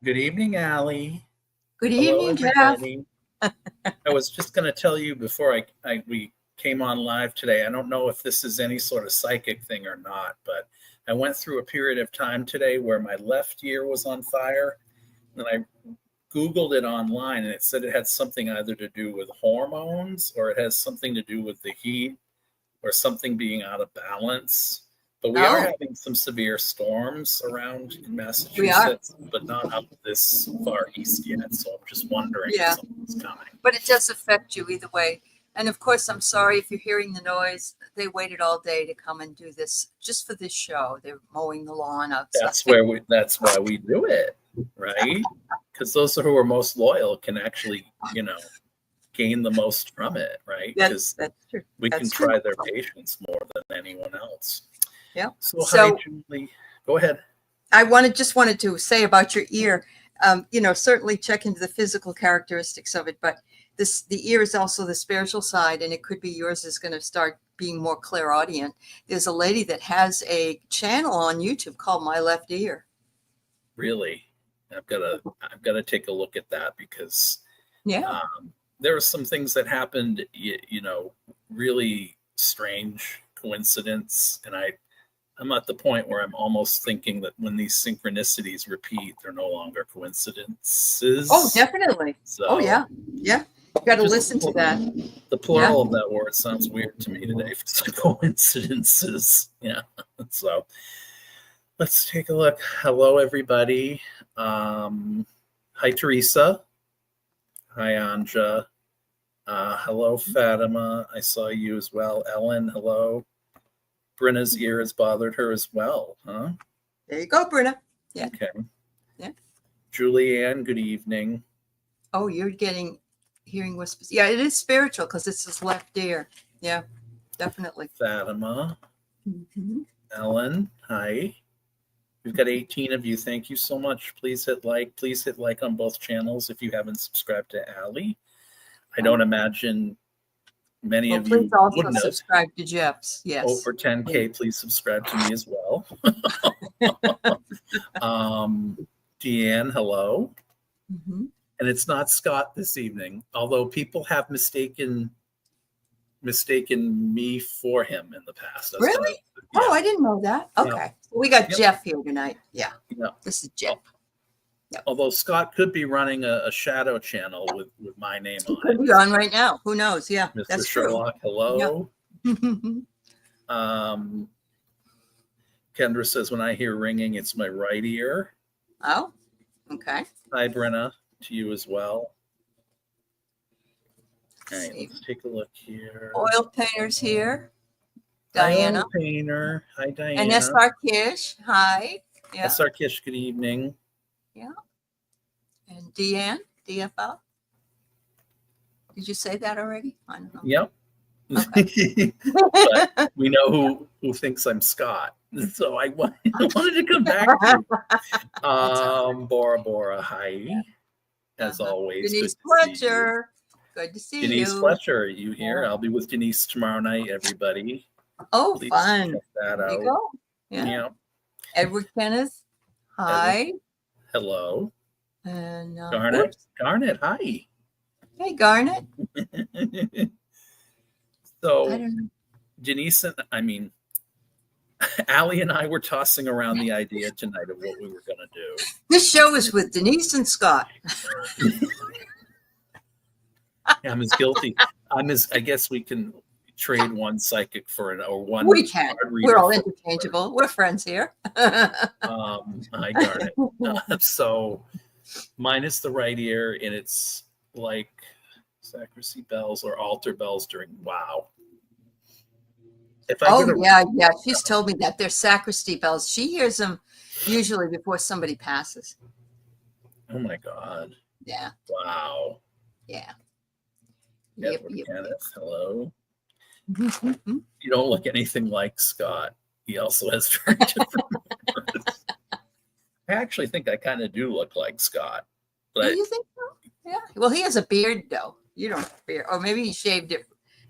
Good evening, Aley. Good Hello, evening, Jeff. everybody. I was just going to tell you before we came on live today. I don't know if this is any sort of psychic thing or not, but I went through a period of time today where my left ear was on fire, and I Googled it online, and it said it had something either to do with hormones or it has something to do with the heat or something being out of balance. But we are Oh, having some severe storms around in we are. Massachusetts, but not up this far east yet. So I'm just wondering if Yeah, something's coming. but it does affect you either way. And of course, I'm sorry if you're hearing the noise. They waited all day to come and do this just for this show. They're mowing the lawn outside. That's why we do it, right? Because those who are most loyal can actually, gain the most from it, right? Because That's true. we can That's true. try their patience more than anyone else. Yeah. So, hi, So Julie. Go ahead. I just wanted to say about your ear. Certainly check into the physical characteristics of it, but the ear is also the spiritual side, and it could be yours is going to start being more clairaudient. There's a lady that has a channel on YouTube called My Left Ear. Really, I've got to take a look at that because Yeah. there were some things that happened, really strange coincidence, and I'm at the point where I'm almost thinking that when these synchronicities repeat, they're no longer coincidences. Oh, definitely. So, Oh, yeah. Yeah. You got to listen to that. The plural of that word sounds weird to me today. For coincidences. Yeah. So let's take a look. Hello, everybody. Hi, Teresa. Hi, Anja. Hello, Fatima. I saw you as well. Ellen, hello. Brenna's ear has bothered her as well, huh? There you go, Brenna. Yeah. Okay. Yeah. Julianne, good evening. Oh, you're getting hearing whispers. Yeah, it is spiritual because it's his left ear. Yeah, definitely. Fatima. Mm-hmm. Ellen, hi. We've got 18 of you. Thank you so much. Please hit like. Please hit like on both channels if you haven't subscribed to Aley. I don't imagine many of you Please also wouldn't have. subscribe to Jeff's. Yes. Over 10K, please subscribe to me as well. Deanne, hello. Mm-hmm. And it's not Scott this evening, although people have mistaken me for him in the past. Really? Yeah. Oh, I didn't know that. Okay. Yeah. We got Jeff here tonight. Yeah. Yeah. This is Jeff. Yep. Although Scott could be running a shadow channel with my name on it. Could be on right now. Who knows? Yeah. Mr. That's Sherlock, true. hello. Yeah. Kendra says, when I hear ringing, it's my right ear. Oh, okay. Hi, Brenna, to you as well. All right, let's take a look here. Oil Painter's here. Diana. Oil Painter. Hi, Diana. And S.R. Kish. Hi. Yeah. S.R. Kish, good evening. Yeah. And Deanne, DFL. Did you say that already? I don't know. Yep. Okay. But we know who thinks I'm Scott. So I wanted to come back to Bora Bora, hi. As always. Denise Fletcher. Good to see you. Denise Fletcher, are you here? I'll be with Denise tomorrow night, everybody. Oh, please fun. check that there out. You go. Yeah. Edward Kenneth. Hi. Edward. Hello. And Garnet, hi. Hey, Garnet. So Denise and Aley and I were tossing around the idea tonight of what we were going to do. This show is with Denise and Scott. I'm as guilty. I guess we can trade one psychic for one. We can. We're all interchangeable. We're friends here. I got it. So mine is the right ear, and it's like sacristy bells or altar bells during wow. Yeah. She's told me that they're sacristy bells. She hears them usually before somebody passes. Oh my God. Yeah. Wow. Yeah. Yep. Hello. You don't look anything like Scott. He also has very different words. I actually think I kind of do look like Scott. But do you think so? Yeah. Well, he has a beard, though. You don't have a beard. Or maybe he shaved it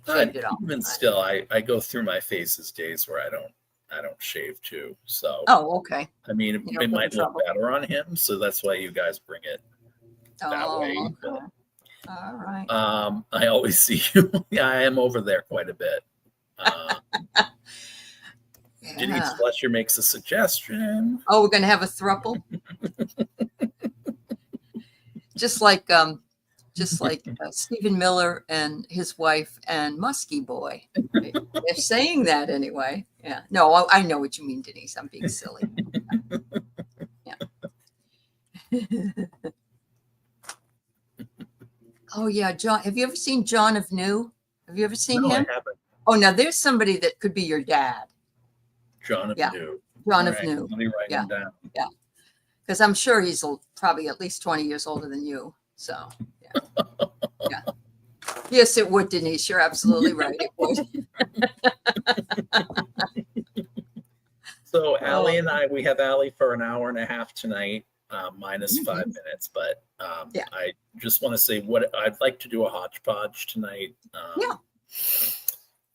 off. Even still, I go through my phases days where I don't I don't shave too. So, Oh, okay. I mean, You don't it get in might look trouble. better on him. So that's why you guys bring it that way. Oh, But, okay. All right. I always see you. Yeah, I am over there quite a bit. Denise Yeah. Fletcher makes a suggestion. Oh, we're gonna have a throuple, just like Stephen Miller and his wife and Muskie Boy. They're saying that anyway. Yeah. No, I know what you mean, Denise. I'm being silly. Yeah. Oh yeah, John. Have you ever seen John of New? Have you ever seen No, I him? haven't. Oh, now there's somebody that could be your dad. John of Yeah. New. John All of right, New. let me write Yeah. him down. Yeah. Because I'm sure he's probably at least 20 years older than you. So, yeah. Yeah. Yes, it would, Denise. You're absolutely right. It would. So Aley Oh, and we have Aley for an hour and a half tonight, minus 5 minutes. But Yeah. I just want to say what I'd like to do a hodgepodge tonight. Yeah.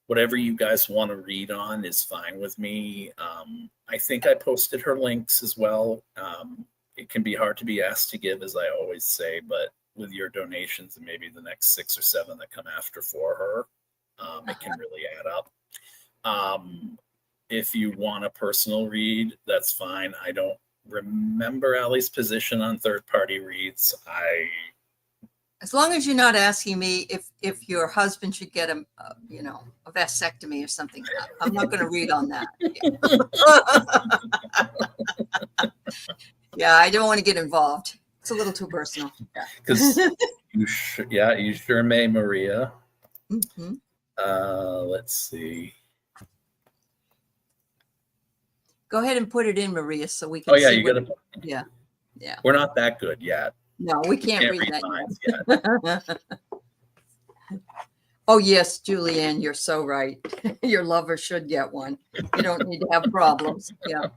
Whatever you guys want to read on is fine with me. I think I posted her links as well. It can be hard to be asked to give, as I always say, but with your donations and maybe the next 6 or 7 that come after for her, it can really add up. If you want a personal read, that's fine. I don't remember Aley's position on third-party reads. As long as you're not asking me if your husband should get a vasectomy or something, I'm not going to read on that. Yeah. Yeah, I don't want to get involved. It's a little too personal. Because you sure may, Maria. Mm-hmm. Let's see. Go ahead and put it in, Maria, so we can. Oh yeah, see you got to. Yeah, yeah. We're not that good yet. No, we can't read that minds yet. Oh yes, Julianne, you're so right. Your lover should get one. You don't need to have problems. Yeah.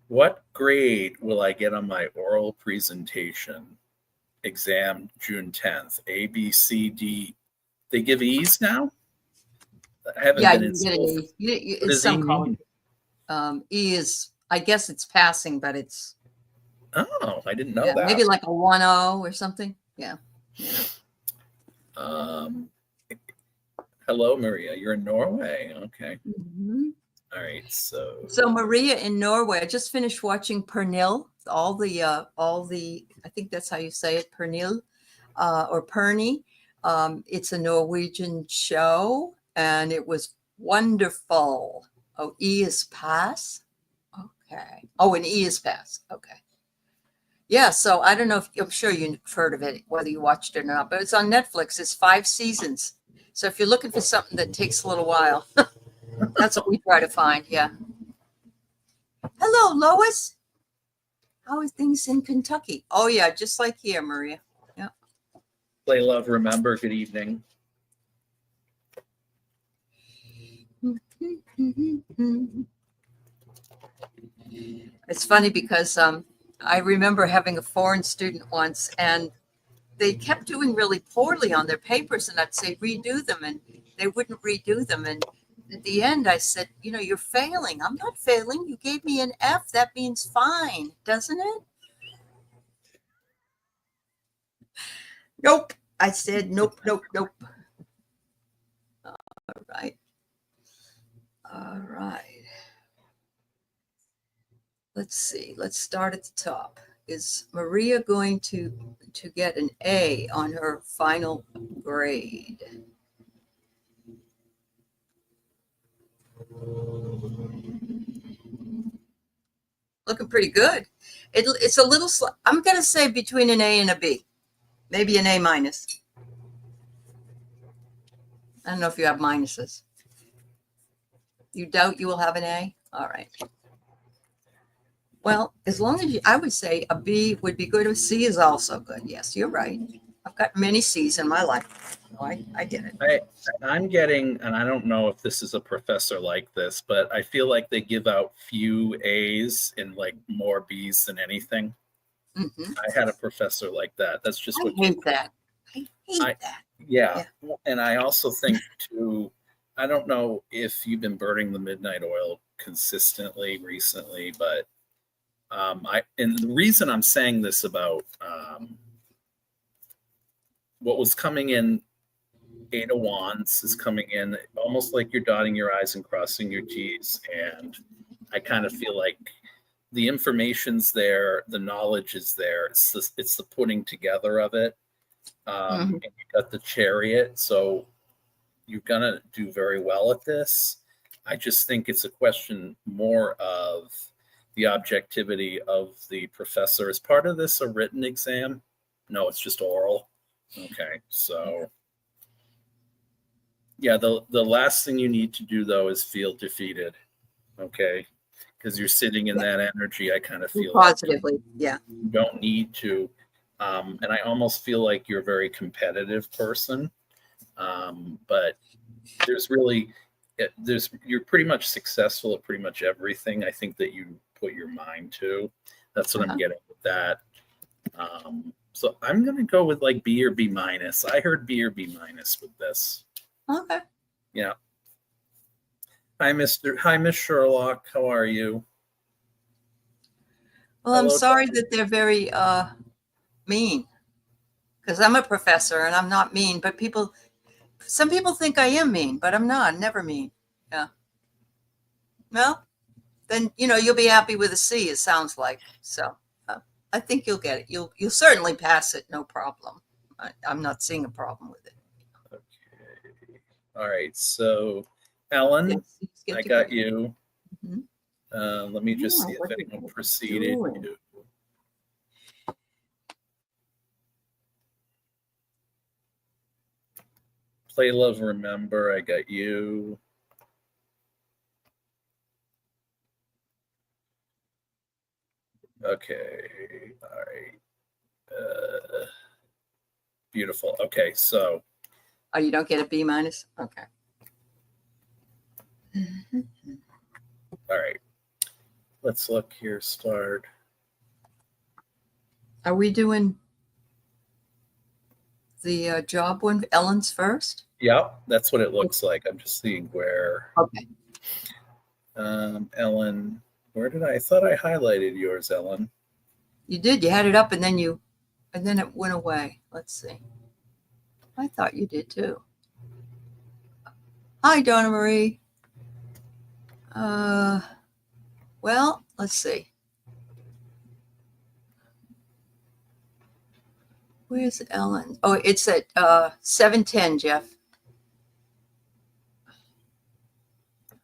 What grade will I get on my oral presentation exam June 10th? A, B, C, D. They give E's now? I haven't Yeah, been you in get an school. E. What does Some E mean? E is, I guess it's passing, but it's Oh, I didn't know that. maybe like a 1.0 or something. Yeah. Hello, Maria. You're in Norway. Okay. Mm-hmm. All right. So Maria in Norway, I just finished watching Pernil. All the I think that's how you say it, Pernil, or Perny. It's a Norwegian show, and it was wonderful. Oh, E is pass. Okay. Oh, and E is pass. Okay. Yeah. So I don't know if I'm sure you've heard of it, whether you watched it or not, but it's on Netflix. It's 5 seasons. So if you're looking for something that takes a little while, that's what we try to find. Yeah. Hello, Lois. How are things in Kentucky? Oh yeah, just like here, Maria. Yeah. play, love, remember. Good evening. It's funny because I remember having a foreign student once, and they kept doing really poorly on their papers, and I'd say redo them, and they wouldn't redo them. And at the end, I said, you're failing. I'm not failing. You gave me an F. That means fine, doesn't it? Nope. I said, nope, nope, nope. All right. All right. Let's see. Let's start at the top. Is Maria going to get an A on her final grade? Looking pretty good. It's a little, I'm going to say between an A and a B, maybe an A minus. I don't know if you have minuses. You doubt you will have an A? All right. Well, as long as I would say a B would be good. A C is also good. Yes, you're right. I've got many C's in my life. So I get it. I'm getting, and I don't know if this is a professor like this, but I feel like they give out few A's and like more B's than anything. Mm-hmm. I had a professor like that. That's just I hate that. I hate that. Yeah. And I also think too, I don't know if you've been burning the midnight oil consistently recently, but and the reason I'm saying this about what was coming in, Eight of Wands is coming in almost like you're dotting your I's and crossing your T's. And I kind of feel like the information's there, the knowledge is there. It's the putting together of it. And you got the Chariot, so you're gonna do very well at this. I just think it's a question more of the objectivity of the professor. Is part of this a written exam? No, it's just oral. Okay, so yeah, the last thing you need to do though is feel defeated. Okay, because you're sitting in that energy. I kind of feel positively, like you don't need to. And I almost feel like you're a very competitive person. But you're pretty much successful at pretty much everything I think that you put your mind to. That's what I'm getting with that. So I'm gonna go with like B or B minus. I heard B or B minus with this. Okay. Yeah. Hi, Miss Sherlock. How are you? Well, I'm sorry that they're very mean, because I'm a professor and I'm not mean, but some people think I am mean, but I'm not. I'm never mean. Yeah. Well, then you'll be happy with a C. It sounds like so. I think you'll get it. You'll certainly pass it, no problem. I'm not seeing a problem with it. Okay. All right. So, Ellen, I got you. Let me just see if anyone preceded you. Play, Love, Remember, I got you. Okay, all right. Beautiful. Okay, so. Oh, you don't get a B minus? Okay. All right. Let's look here, start. Are we doing the job one, Ellen's first? Yeah, that's what it looks like. I'm just seeing where. Okay. Ellen, where did I thought I highlighted yours, Ellen? You did. You had it up and then it went away. Let's see. I thought you did too. Hi, Donna Marie. Well, let's see. Where's Ellen? Oh, it's at 7:10, Jeff.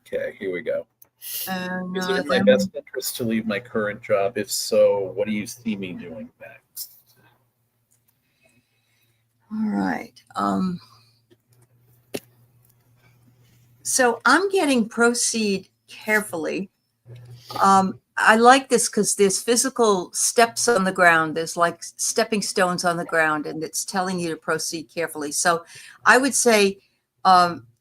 Okay, here we go. Is it in my then, best interest to leave my current job? If so, what do you see me doing next? All right. So I'm getting proceed carefully. I like this because there's physical steps on the ground. There's like stepping stones on the ground, and it's telling you to proceed carefully. So I would say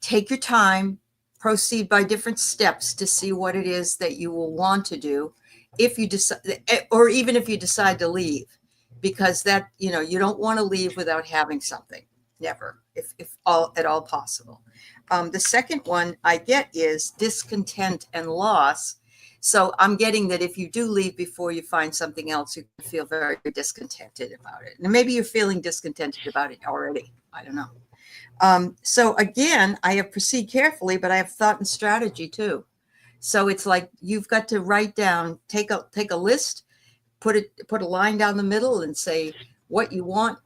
take your time, proceed by different steps to see what it is that you will want to do if you decide, or even if you decide to leave, because that, you don't want to leave without having something. Never, if at all possible. The second one I get is discontent and loss. So I'm getting that if you do leave before you find something else, you feel very discontented about it. And maybe you're feeling discontented about it already. I don't know. So again, I have proceed carefully, but I have thought and strategy too. So it's like you've got to write down, take a list, put a line down the middle and say what you want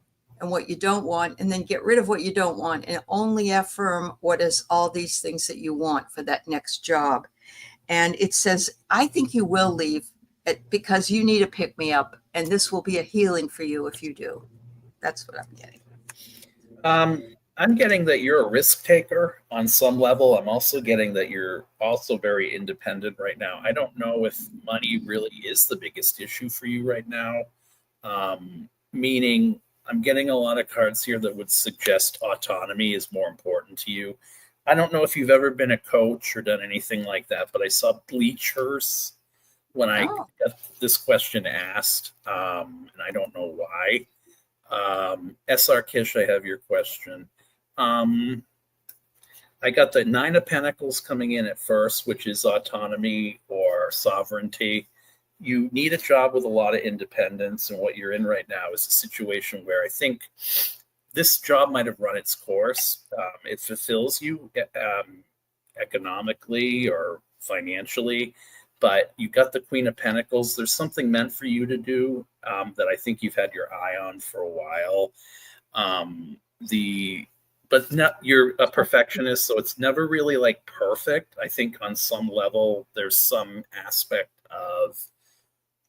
and what you don't want, and then get rid of what you don't want and only affirm what is all these things that you want for that next job. And it says, I think you will leave because you need to pick me up, and this will be a healing for you if you do. That's what I'm getting. I'm getting that you're a risk taker on some level. I'm also getting that you're also very independent right now. I don't know if money really is the biggest issue for you right now. Meaning, I'm getting a lot of cards here that would suggest autonomy is more important to you. I don't know if you've ever been a coach or done anything like that, but I saw bleachers when I got this question asked, and I don't know why. SR Kish, I have your question. Um, I got the Nine of Pentacles coming in at first, which is autonomy or sovereignty. You need a job with a lot of independence, and what you're in right now is a situation where I think this job might have run its course. It fulfills you economically or financially, but you got the Queen of Pentacles. There's something meant for you to do that I think you've had your eye on for a while. But not, you're a perfectionist, so it's never really like perfect. I think on some level there's some aspect of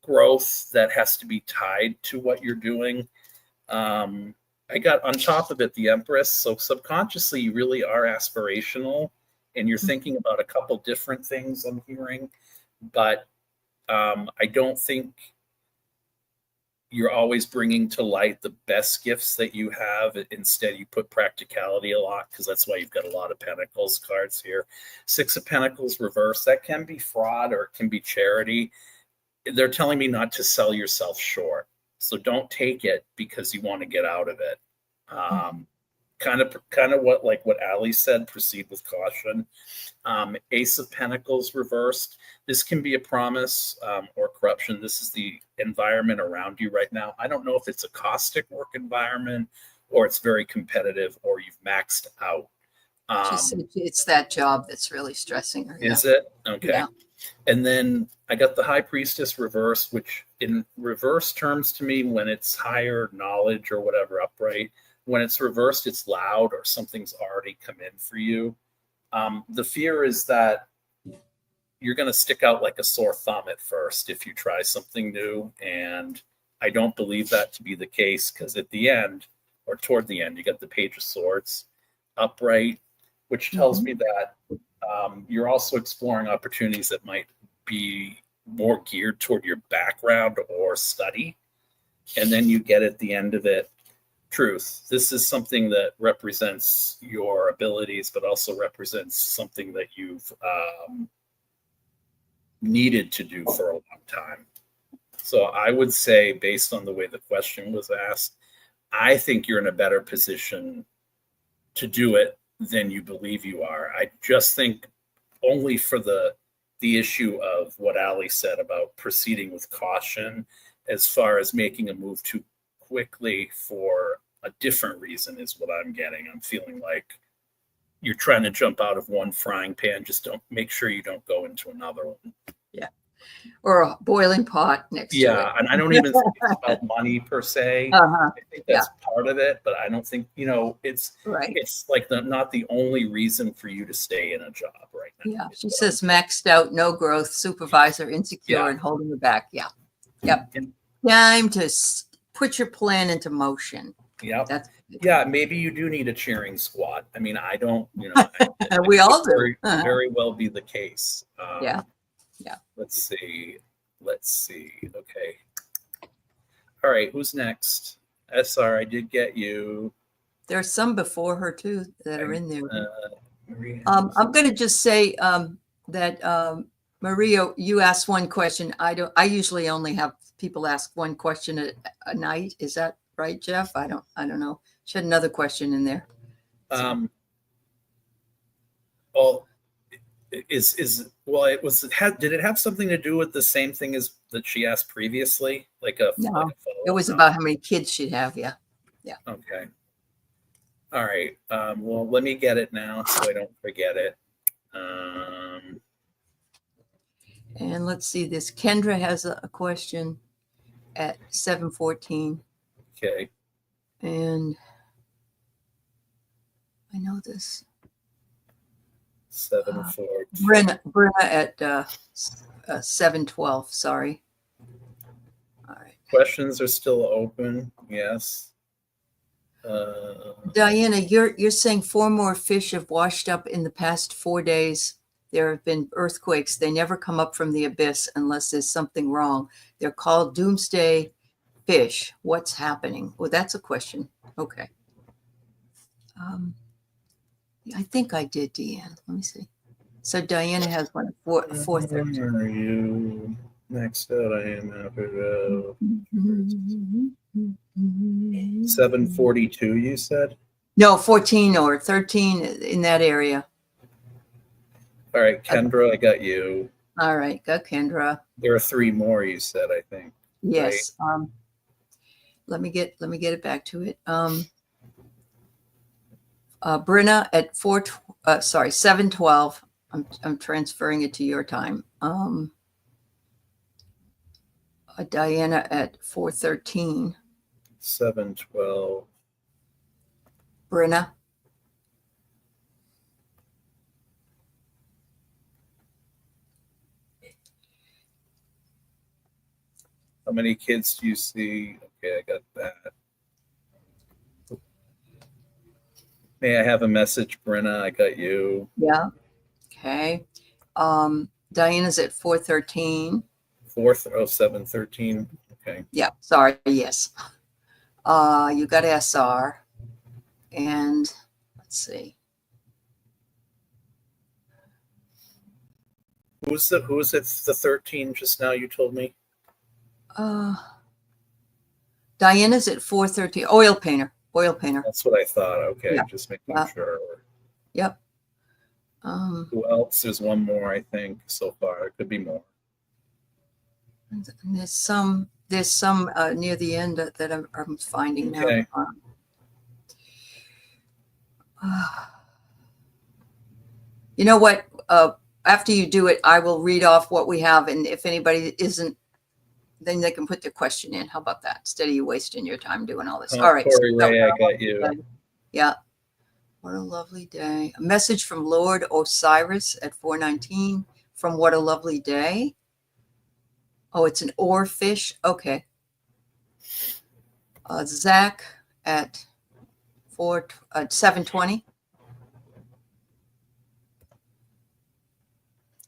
growth that has to be tied to what you're doing. I got on top of it the Empress, so subconsciously you really are aspirational and you're thinking about a couple different things I'm hearing, but I don't think you're always bringing to light the best gifts that you have. Instead, you put practicality a lot, because that's why you've got a lot of Pentacles cards here. Six of Pentacles reverse, that can be fraud or it can be charity. They're telling me not to sell yourself short. So don't take it because you want to get out of it. Kind of what Aley said, proceed with caution. Ace of Pentacles reversed. This can be a promise or corruption. This is the environment around you right now. I don't know if it's a caustic work environment or it's very competitive or you've maxed out. She said it's that job that's really stressing her. Is it? Okay. Yeah. And then I got the High Priestess reverse, which in reverse terms to me, when it's higher knowledge or whatever upright, when it's reversed, it's loud or something's already come in for you. The fear is that you're going to stick out like a sore thumb at first if you try something new. And I don't believe that to be the case, because at the end or toward the end, you got the Page of Swords upright, which tells me that you're also exploring opportunities that might be more geared toward your background or study. And then you get at the end of it, truth. This is something that represents your abilities, but also represents something that you've needed to do for a long time. So I would say, based on the way the question was asked, I think you're in a better position to do it than you believe you are. I just think only for the issue of what Aley said about proceeding with caution, as far as making a move too quickly for a different reason is what I'm getting. I'm feeling like you're trying to jump out of one frying pan. Just don't make sure you don't go into another one. Yeah. Or a boiling pot next to it. Yeah. And I don't even think it's about money per se. I think that's part of it, but I don't think, it's right. It's like not the only reason for you to stay in a job right now. Yeah. She says maxed out, no growth, supervisor, insecure, and holding her back. Yeah. Yep. Time to put your plan into motion. Yep. Maybe you do need a cheering squad. I mean, I don't, we all do. Very well be the case. Yeah. Let's see. Okay. All right. Who's next? SR, I did get you. There's some before her too that are in there. I'm going to just say that Maria, you asked one question. I usually only have people ask one question a night. Is that right, Jeff? I don't know. She had another question in there. Well, did it have something to do with the same thing as that she asked previously? No, it was about how many kids she'd have. Yeah. Okay. All right. Well, let me get it now so I don't forget it. And let's see this. Kendra has a question at 7:14. Okay. And I know this. 7:14. Brenna at 7:12. Sorry. All right. Questions are still open. Yes. Diana, you're saying 4 more fish have washed up in the past 4 days. There have been earthquakes. They never come up from the abyss unless there's something wrong. They're called doomsday fish. What's happening? Well, that's a question. Okay. I think I did, Deanne. Let me see. So Diana has one at 4:30. Where are you? Next out, I am after 7:42. You said. No, 14 or 13 in that area. All right, Kendra, I got you. All right, go Kendra. There are 3 more you said, I think. Yes. Let me get it back to it. Brenna at 7:12. I'm transferring it to your time. Diana at 4:13. 7:12. Brenna. How many kids do you see? Okay, I got that. May I have a message, Brenna? I got you. Yeah. Okay. Diana's at 4:13. 7:13. Okay. Yeah. Sorry. Yes. You got SR. And let's see. Who was it? The 13 just now you told me? Diana's at 4:13. Oil painter. That's what I thought. Okay, Yeah. just making sure. Yep. Who else? There's one more, I think, so far. There could be more. And there's some near the end that I'm finding Okay. now. You know what? After you do it, I will read off what we have, and if anybody isn't, then they can put their question in. How about that? Instead of you wasting your time doing all this. All right. Corey Ray, I got you. Yeah. What a lovely day. A message from Lord Osiris at 4:19 from What a Lovely Day. Oh, it's an oar fish. Okay. Zach at 7:20.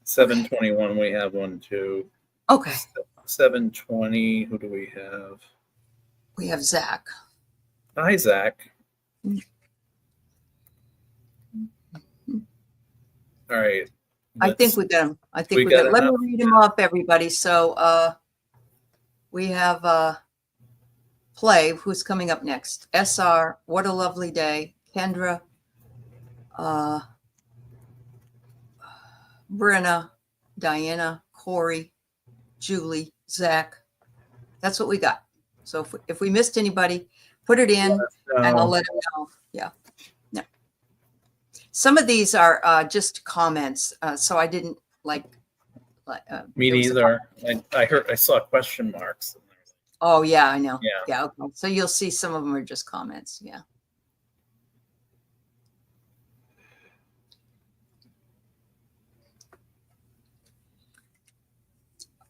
7:21, we have one too. Okay. 7:20, who do we have? We have Zach. Hi, Zach. All right. I think we got him. Let me read him off, everybody. So we have Play, who's coming up next. SR, What a Lovely Day. Kendra, Brenna, Diana, Corey, Julie, Zach. That's what we got. So if we missed anybody, put it in and I'll let them know. Yeah. No. Some of these are just comments. So I didn't like. Me neither. I saw question marks. Oh, yeah, I know. Yeah. Yeah. Okay. So you'll see some of them are just comments. Yeah.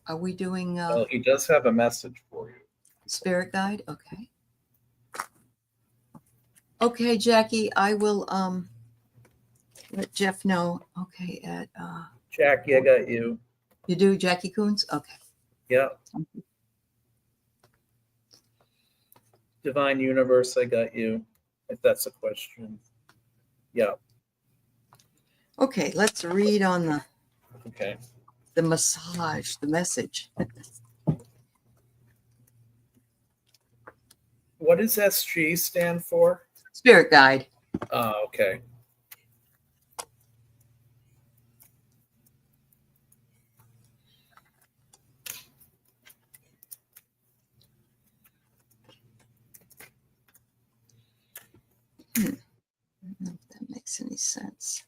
Are we doing Well, he does have a message for you. Spirit guide? Okay. Okay, Jackie, I will let Jeff know. Okay, at Jackie, I got you. you do Jackie Coons? Okay. Yeah. Divine Universe, I got you. If that's a question. Yeah. Okay, let's read on the massage, the message. What does SG stand for? Spirit guide. Oh, okay. I don't know if that makes any sense.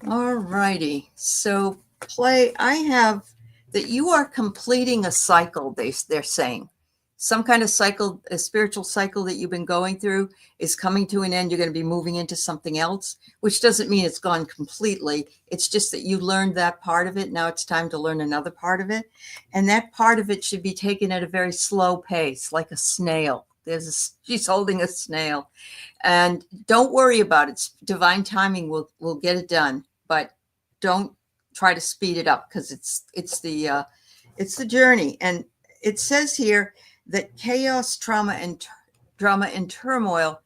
All righty. So Play, I have that you are completing a cycle, they're saying. Some kind of cycle, a spiritual cycle that you've been going through is coming to an end. You're going to be moving into something else, which doesn't mean it's gone completely. It's just that you learned that part of it. Now it's time to learn another part of it. And that part of it should be taken at a very slow pace, like a snail. She's holding a snail. And don't worry about it. Divine timing will get it done, but don't try to speed it up because it's the journey. And it says here that chaos, drama, and turmoil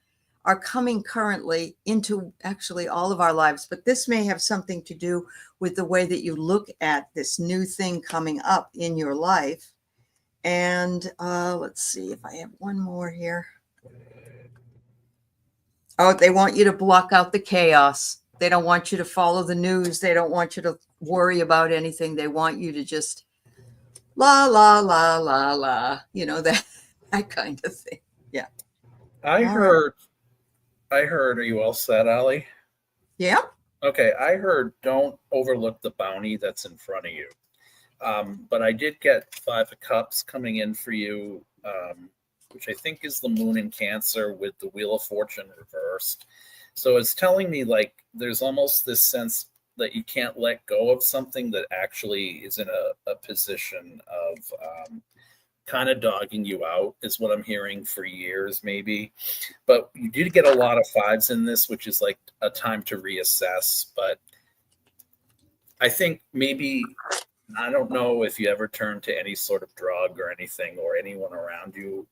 are coming currently into actually all of our lives, but this may have something to do with the way that you look at this new thing coming up in your life. And let's see if I have one more here. Oh, they want you to block out the chaos. They don't want you to follow the news. They don't want you to worry about anything. They want you to just la, la, la, la, la, that kind of thing. Yeah. I All right. heard, are you all set, Aley? Yeah. Okay, I heard don't overlook the bounty that's in front of you. But I did get 5 of Cups coming in for you, which I think is the moon in Cancer with the Wheel of Fortune reversed. So it's telling me like there's almost this sense that you can't let go of something that actually is in a position of kind of dogging you out, is what I'm hearing for years, maybe. But you did get a lot of 5s in this, which is like a time to reassess. But I think maybe, I don't know if you ever turned to any sort of drug or anything, or anyone around you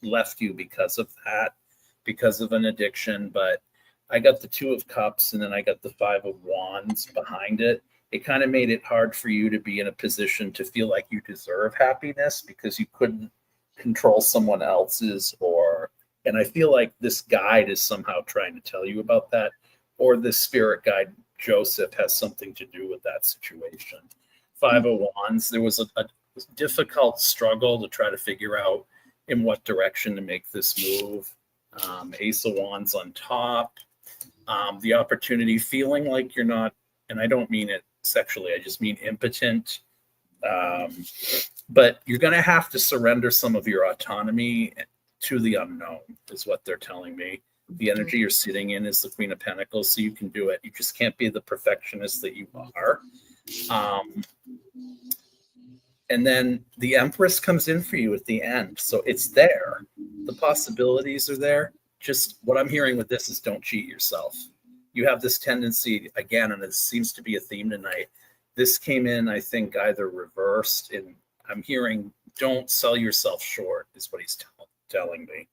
left you because of that, because of an addiction. But I got the 2 of Cups and then I got the 5 of Wands behind it. It kind of made it hard for you to be in a position to feel like you deserve happiness because you couldn't control someone else's, and I feel like this guide is somehow trying to tell you about that, or the spirit guide Joseph has something to do with that situation. 5 of Wands, there was a difficult struggle to try to figure out in what direction to make this move. Ace of Wands on top. The opportunity, feeling like you're not, and I don't mean it sexually, I just mean impotent. But you're going to have to surrender some of your autonomy to the unknown, is what they're telling me. The energy you're sitting in is the Queen of Pentacles, so you can do it. You just can't be the perfectionist that you are. And then the Empress comes in for you at the end. So it's there. The possibilities are there. Just what I'm hearing with this is don't cheat yourself. You have this tendency, again, and it seems to be a theme tonight. This came in, I think, either reversed, and I'm hearing don't sell yourself short is what he's telling me.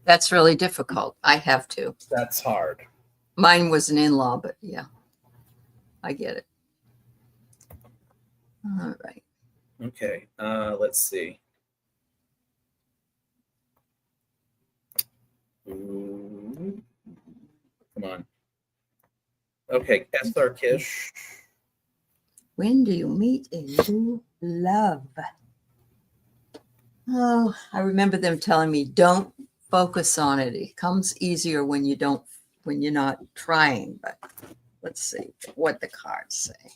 That's really difficult. I have to. That's hard. Mine was an in-law, but yeah, I get it. All right. Okay, let's see. Ooh. Come on. Okay, Ethar Kish. When do you meet a new love? Oh, I remember them telling me, don't focus on it. It comes easier when you're not trying. But let's see what the cards say.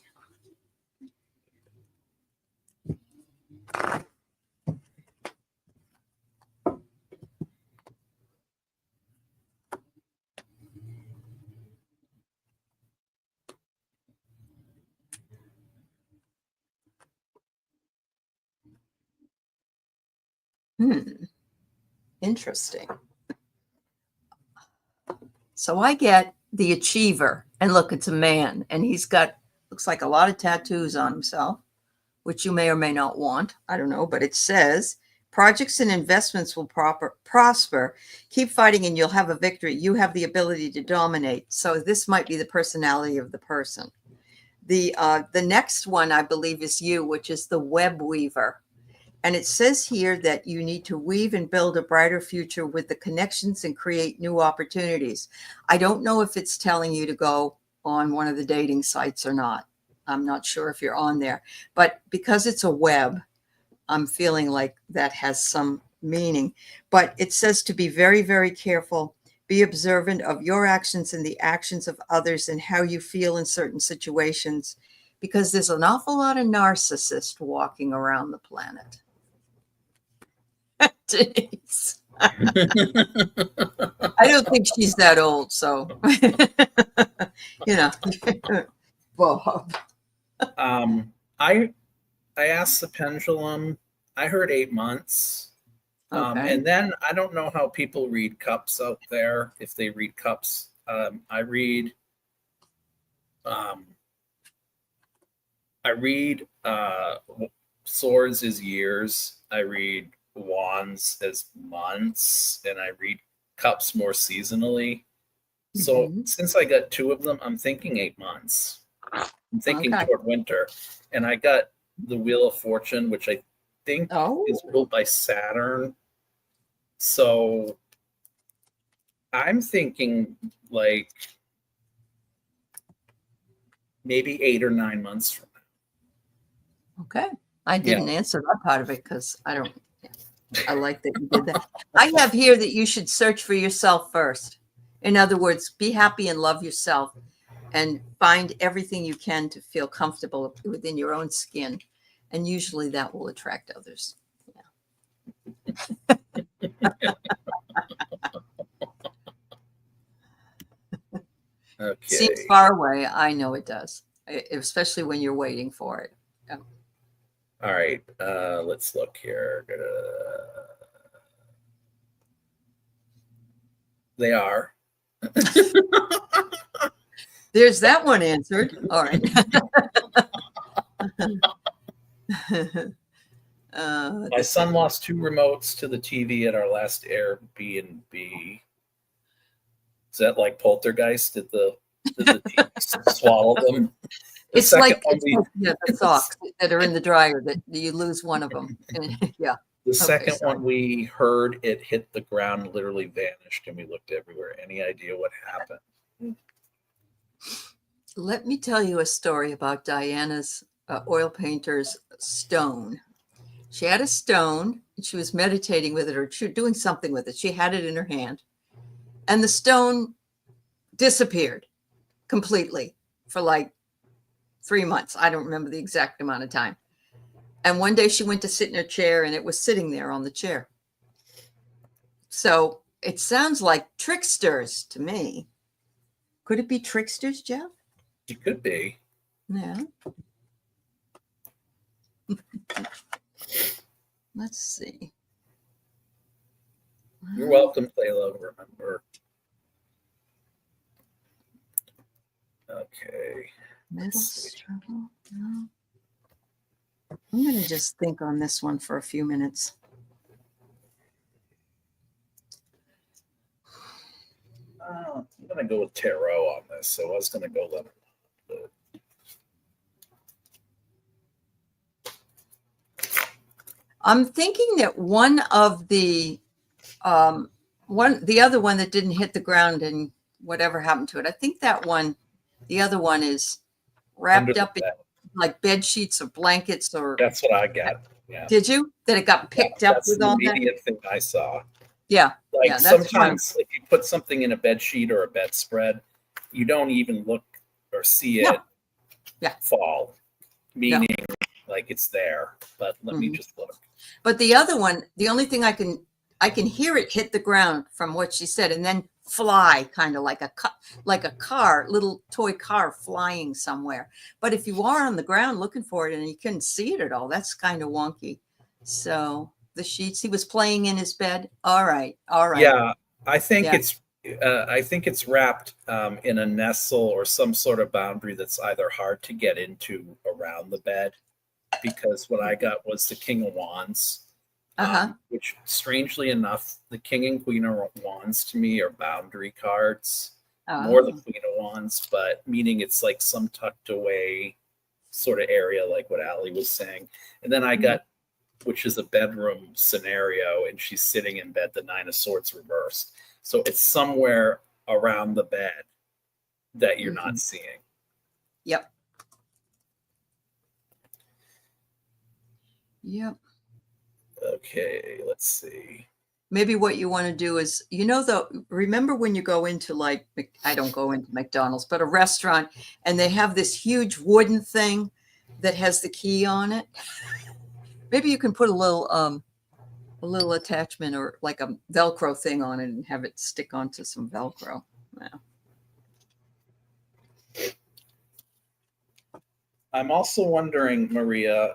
Interesting. So I get the achiever, and look, it's a man, and he's got, looks like a lot of tattoos on himself, which you may or may not want. I don't know, but it says projects and investments will prosper. Keep fighting and you'll have a victory. You have the ability to dominate. So this might be the personality of the person. The next one, I believe, is you, which is the web weaver. And it says here that you need to weave and build a brighter future with the connections and create new opportunities. I don't know if it's telling you to go on one of the dating sites or not. I'm not sure if you're on there, but because it's a web, I'm feeling like that has some meaning. But it says to be very, very careful, be observant of your actions and the actions of others and how you feel in certain situations, because there's an awful lot of narcissists walking around the planet. Denise. I don't think she's that old, so Bob. I asked the pendulum. I heard 8 months. Okay. And then I don't know how people read cups out there, if they read cups. I read swords as years. I read wands as months, and I read cups more seasonally. So Mhm. since I got 2 of them, I'm thinking 8 months. I'm thinking Okay. toward winter. And I got the Wheel of Fortune, which I think Oh, is ruled by Saturn. So I'm thinking like maybe 8 or 9 months from okay. I now. Yeah. didn't answer that part of it because I don't. I like that you did that. I have here that you should search for yourself first. In other words, be happy and love yourself and find everything you can to feel comfortable within your own skin. And usually that will attract others. Seems Okay. far away. I know it does, especially when you're waiting for it. All right. Let's look here. They are. There's that one answered. All right. My son lost 2 remotes to the TV at our last Airbnb. Is that like Poltergeist? Did the TV swallow them? It's like the socks that are in the dryer that you lose one of them. Yeah. The second one we heard, it hit the ground, literally vanished, and we looked everywhere. Any idea what happened? Let me tell you a story about Diana's oil painter's stone. She had a stone, and she was meditating with it, or she was doing something with it. She had it in her hand, and the stone disappeared completely for like 3 months. I don't remember the exact amount of time. And one day she went to sit in her chair, and it was sitting there on the chair. So it sounds like tricksters to me. Could it be tricksters, Jeff? It could be. Yeah. Let's see. You're welcome, Layla. Remember. Okay. Middle struggle. No. I'm going to just think on this one for a few minutes. I'm going to go with tarot on this. So I was going to go Leonard. I'm thinking that one of the other one that didn't hit the ground and whatever happened to it. I think that one, the other one is wrapped up in like bed sheets or blankets or. That's what I got. Yeah. Did you? That it got picked up with all that? That's the immediate thing I saw. Yeah. Like yeah, sometimes if you put something in a bed sheet or a bedspread, you don't even look or see it fall, meaning like it's there. But let me just look. But the other one, the only thing I can hear it hit the ground from what she said, and then fly, kind of like a car, little toy car flying somewhere. But if you are on the ground looking for it and you couldn't see it at all, that's kind of wonky. So the sheets, he was playing in his bed. All right. Yeah, I think it's wrapped in a nestle or some sort of boundary that's either hard to get into around the bed. Because what I got was the King of Wands, which strangely enough, the King and Queen of Wands to me are boundary cards, more the Queen of Wands, but meaning it's like some tucked away sort of area, like what Aley was saying. And then I got, which is a bedroom scenario, and she's sitting in bed, the Nine of Swords reversed. So it's somewhere around the bed that you're not seeing. Yep. Yep. Okay, let's see. Maybe what you want to do is, remember when you go into like, I don't go into McDonald's, but a restaurant, and they have this huge wooden thing that has the key on it. Maybe you can put a little attachment or like a Velcro thing on it and have it stick onto some Velcro. Yeah. I'm also wondering, Maria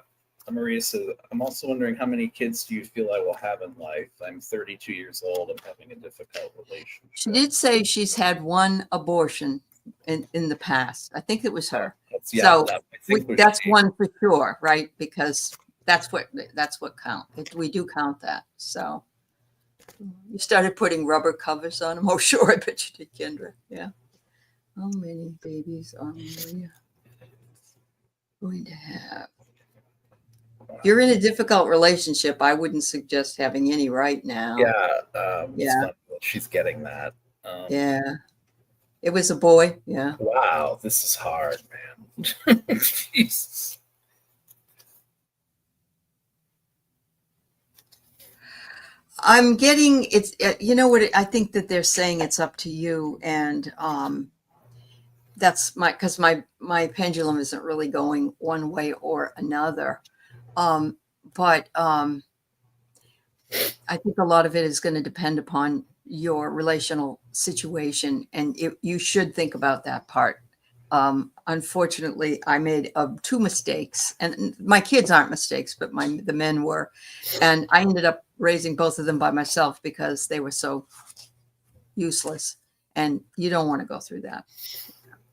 says, I'm also wondering how many kids do you feel I will have in life? I'm 32 years old. I'm having a difficult relationship. She did say she's had one abortion in the past. I think it was her. That's one for sure, right? Because That's what count. We do count that. So you started putting rubber covers on them. Oh, sure. I bet you did, Kendra. Yeah. How many babies are Maria going to have? If you're in a difficult relationship, I wouldn't suggest having any right now. Yeah. It's Yeah. funny that she's getting that. Yeah. It was a boy. Yeah. Wow. This is hard, man. Jesus. I'm getting it's, you know what, I think that they're saying it's up to you. And that's because my pendulum isn't really going one way or another. But I think a lot of it is going to depend upon your relational situation, and you should think about that part. Unfortunately, I made 2 mistakes, and my kids aren't mistakes, but the men were, and I ended up raising both of them by myself because they were so useless, and you don't want to go through that.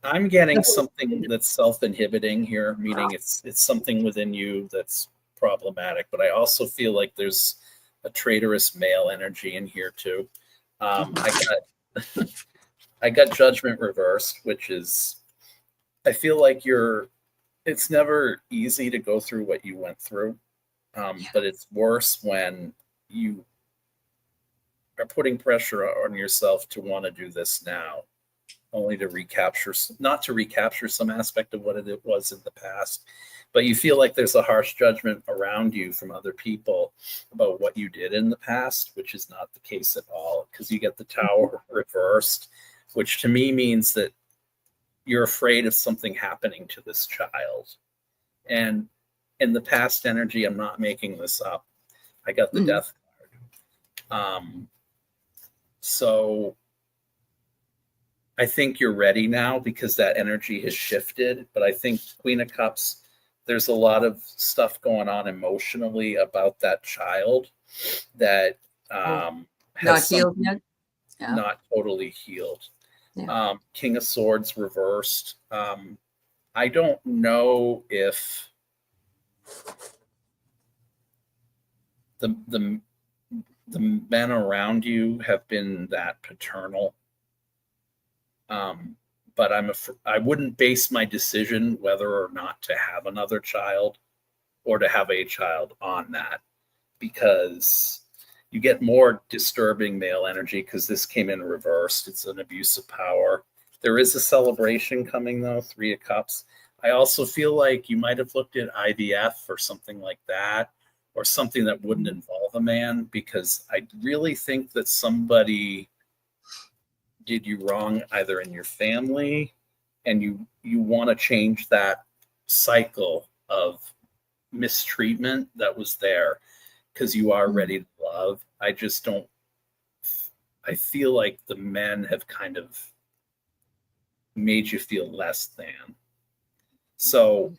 I'm getting something that's self-inhibiting here, meaning it's something within you that's problematic. But I also feel like there's a traitorous male energy in here too. I got judgment reversed, which is, I feel like it's never easy to go through what you went through, but it's worse when you are putting pressure on yourself to want to do this now, only to not to recapture some aspect of what it was in the past, but you feel like there's a harsh judgment around you from other people about what you did in the past, which is not the case at all, because you get the Tower reversed, which to me means that you're afraid of something happening to this child. And in the past energy, I'm not making this up, I got the Death card. So I think you're ready now because that energy has shifted. But I think Queen of Cups, there's a lot of stuff going on emotionally about that child that not healed yet. Yeah. Not totally healed. Yeah. King of Swords reversed. I don't know if the men around you have been that paternal. But I wouldn't base my decision whether or not to have another child or to have a child on that, because you get more disturbing male energy because this came in reversed. It's an abuse of power. There is a celebration coming though, 3 of Cups. I also feel like you might have looked at IVF or something like that, or something that wouldn't involve a man, because I really think that somebody did you wrong either in your family, and you want to change that cycle of mistreatment that was there because you are ready to love. I feel like the men have kind of made you feel less than. So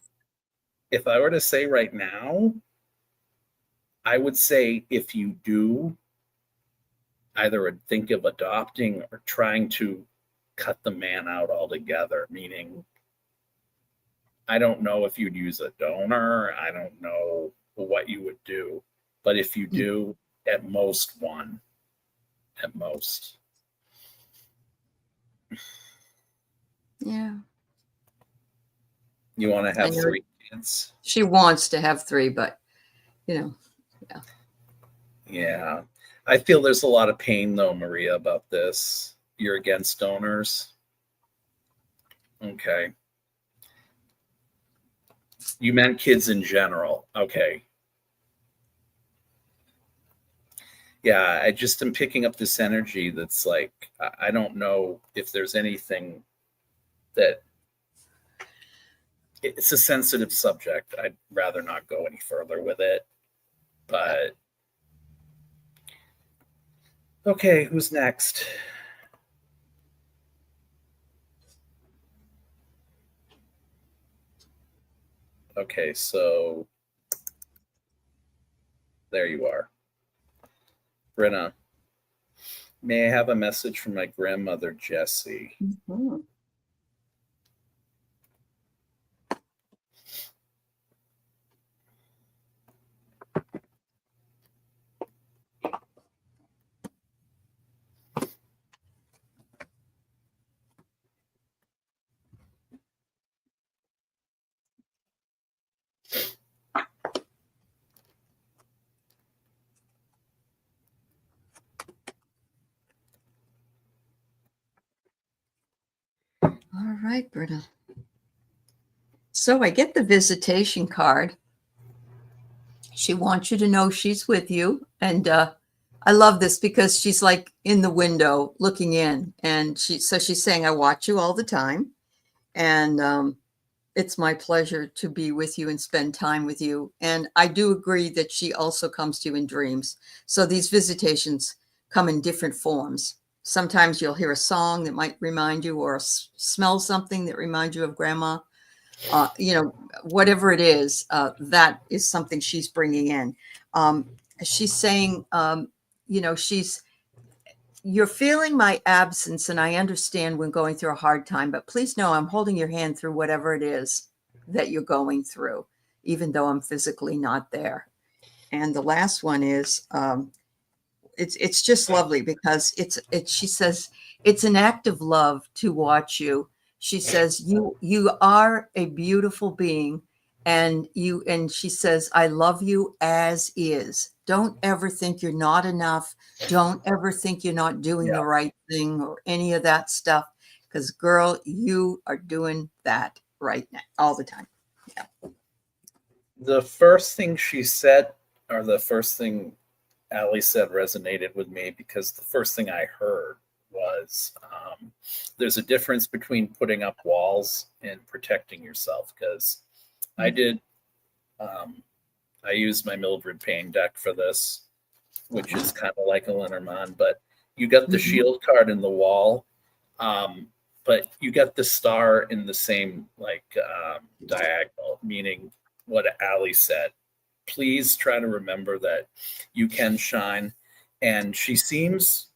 if I were to say right now, I would say if you do either think of adopting or trying to cut the man out altogether, meaning I don't know if you'd use a donor. I don't know what you would do. But if you do, at most one. At most. Yeah. You want to have 3 kids? She wants to have 3, but, yeah. Yeah. I feel there's a lot of pain, though, Maria, about this. You're against donors? Okay. You meant kids in general. Okay. Yeah, I just am picking up this energy that's like, I don't know if there's anything that, it's a sensitive subject. I'd rather not go any further with it. But okay, who's next? Okay, so there you are. Brenna, may I have a message from my grandmother, Jessie? Mm-hmm. right, Britta. So I get the visitation card. She wants you to know she's with you. And I love this because she's like in the window looking in. And she's saying, I watch you all the time. And it's my pleasure to be with you and spend time with you. And I do agree that she also comes to you in dreams. So these visitations come in different forms. Sometimes you'll hear a song that might remind you, or smell something that reminds you of grandma. Whatever it is, that is something she's bringing in. She's saying, you're feeling my absence, and I understand when going through a hard time, but please know I'm holding your hand through whatever it is that you're going through, even though I'm physically not there. And the last one is, it's just lovely because she says, it's an act of love to watch you. She says, you are a beautiful being, and she says, I love you as is. Don't ever think you're not enough. Don't ever think you're not doing the right thing or any of that stuff. Because girl, you are doing that right now all the time. Yeah. The first thing she said, or the first thing Aley said, resonated with me because the first thing I heard was there's a difference between putting up walls and protecting yourself. Because I did, I used my Mildred Payne deck for this, which is kind of like a Lenormand, but you got the shield card in the wall, but you got the star in the same diagonal, meaning what Aley said. Please try to remember that you can shine. And she seems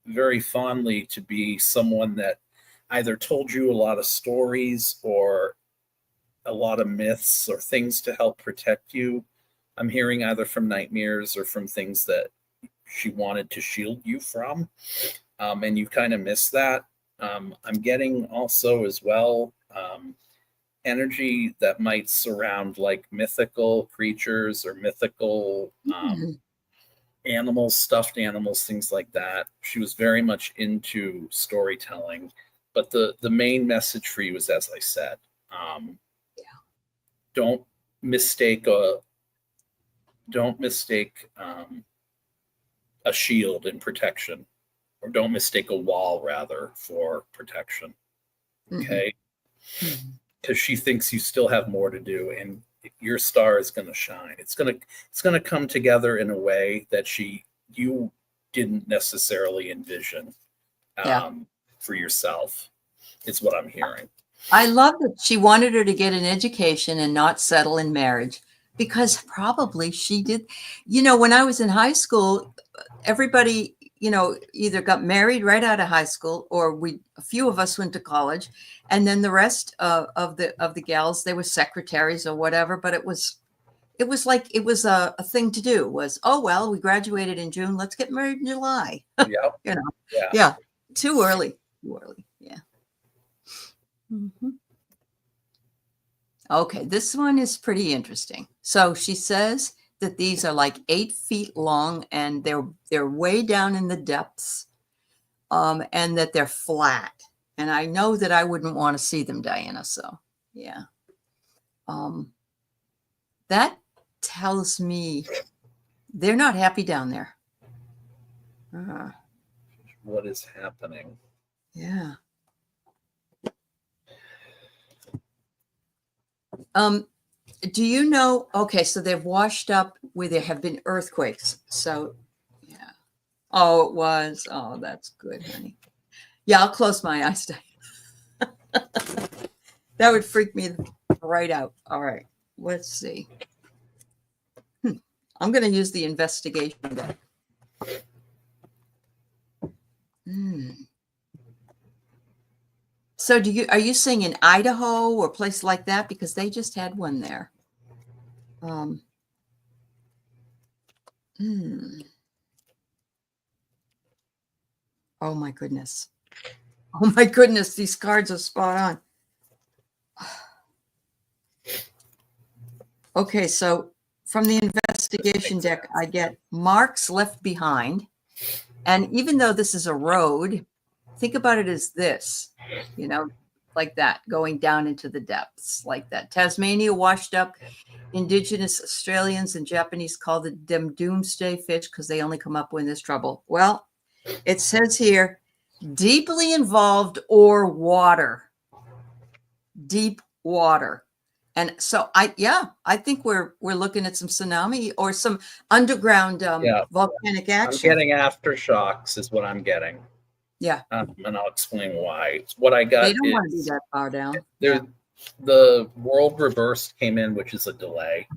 very fondly to be someone that either told you a lot of stories or a lot of myths or things to help protect you. I'm hearing either from nightmares or from things that she wanted to shield you from. And you kind of miss that. I'm getting also as well energy that might surround like mythical creatures or mythical animals, stuffed animals, things like that. She was very much into storytelling, but the main message for you is, as I said, don't mistake a shield in protection, or don't mistake a wall rather for protection. Okay. Because she thinks you still have more to do, and your star is going to shine. It's going to come together in a way that you didn't necessarily envision for yourself. Is what I'm hearing. I love that she wanted her to get an education and not settle in marriage, because probably she did. When I was in high school, everybody, either got married right out of high school, or a few of us went to college, and then the rest of the gals, they were secretaries or whatever. But it was like it was a thing to do. Was, oh well, we graduated in June, let's get married in July. Yeah. Too early. Yeah. Okay, this one is pretty interesting. So she says that these are like 8 feet long, and they're way down in the depths, and that they're flat. And I know that I wouldn't want to see them, Diana. So yeah, that tells me they're not happy down there. What is happening? Yeah. Do you know? Okay, so they've washed up where there have been earthquakes. So, yeah. Oh, it was. Oh, that's good, honey. Yeah, I'll close my eyes. That would freak me right out. All right, let's see. I'm going to use the investigation deck. So are you saying in Idaho or a place like that? Because they just had one there. Oh my goodness. Oh my goodness, these cards are spot on. Okay, so from the investigation deck, I get marks left behind. And even though this is a road, think about it as this, like that, going down into the depths like that. Tasmania washed up. Indigenous Australians and Japanese call them doomsday fish because they only come up when there's trouble. Well, it says here, deeply involved or water, deep water. And so I think we're looking at some tsunami or some underground volcanic action. I'm getting aftershocks is what I'm getting. Yeah. And I'll explain why. What I got They don't want to be that far down. The world reversed came in, which is a delay.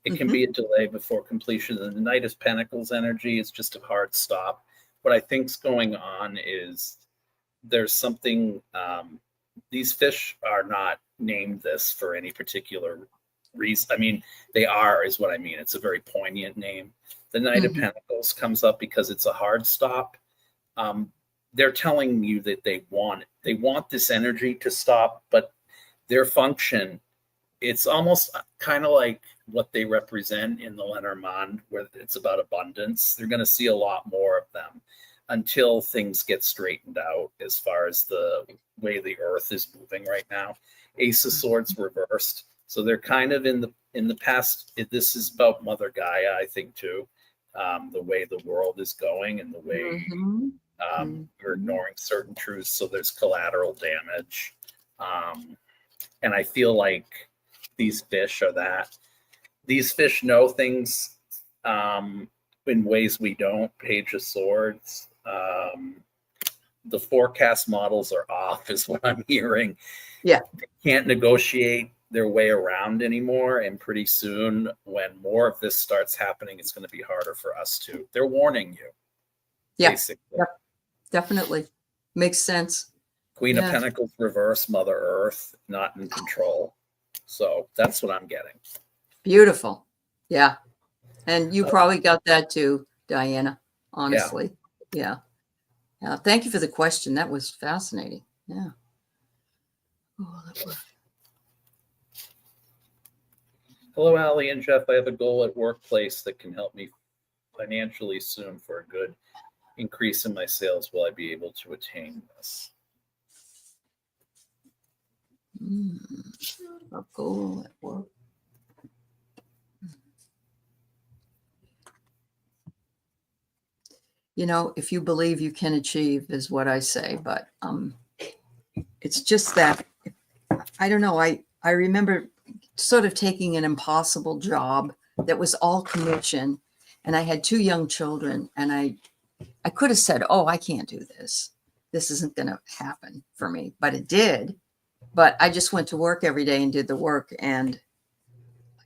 It can be a delay before completion. And the Knight of Pentacles energy is just a hard stop. What I think's going on is there's something, these fish are not named this for any particular reason. I mean, they are, is what I mean. It's a very poignant name. The Knight of Pentacles comes up because it's a hard stop. They're telling you that they want this energy to stop, but their function, it's almost kind of like what they represent in the Lenormand, where it's about abundance. They're going to see a lot more of them until things get straightened out as far as the way the earth is moving right now. Ace of Swords reversed. So they're kind of in the past. This is about Mother Gaia, I think, too. The way the world is going and the way we're ignoring certain truths. So there's collateral damage. And I feel like these fish are that. These fish know things in ways we don't. Page of Swords. The forecast models are off, is what I'm hearing. Yeah. They can't negotiate their way around anymore. And pretty soon, when more of this starts happening, it's going to be harder for us to. They're warning you. Yeah. Basically. Yep. Definitely. Makes sense. Queen of Pentacles reverse, Mother Earth, not in control. So that's what I'm getting. Beautiful. Yeah. And you probably got that too, Diana, honestly. Yeah. Thank you for the question. That was fascinating. Yeah. Hello, Aley and Jeff. I have a goal at workplace that can help me financially soon for a good increase in my sales. Will I be able to attain this? A goal at work. You know, if you believe you can achieve is what I say, but it's just that I don't know. I remember sort of taking an impossible job that was all commission, and I had 2 young children, and I could have said, "Oh, I can't do this. This isn't going to happen for me," but it did. But I just went to work every day and did the work, and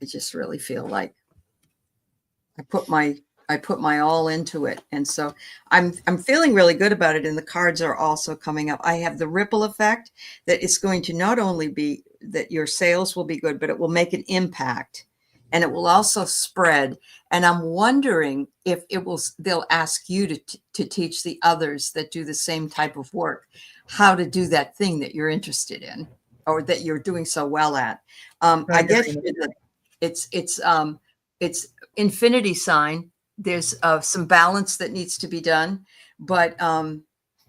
I just really feel like I put my all into it. And so I'm feeling really good about it. And the cards are also coming up. I have the ripple effect that it's going to not only be that your sales will be good, but it will make an impact and it will also spread. And I'm wondering if they'll ask you to teach the others that do the same type of work, how to do that thing that you're interested in or that you're doing so well at. I guess it's infinity sign. There's some balance that needs to be done, but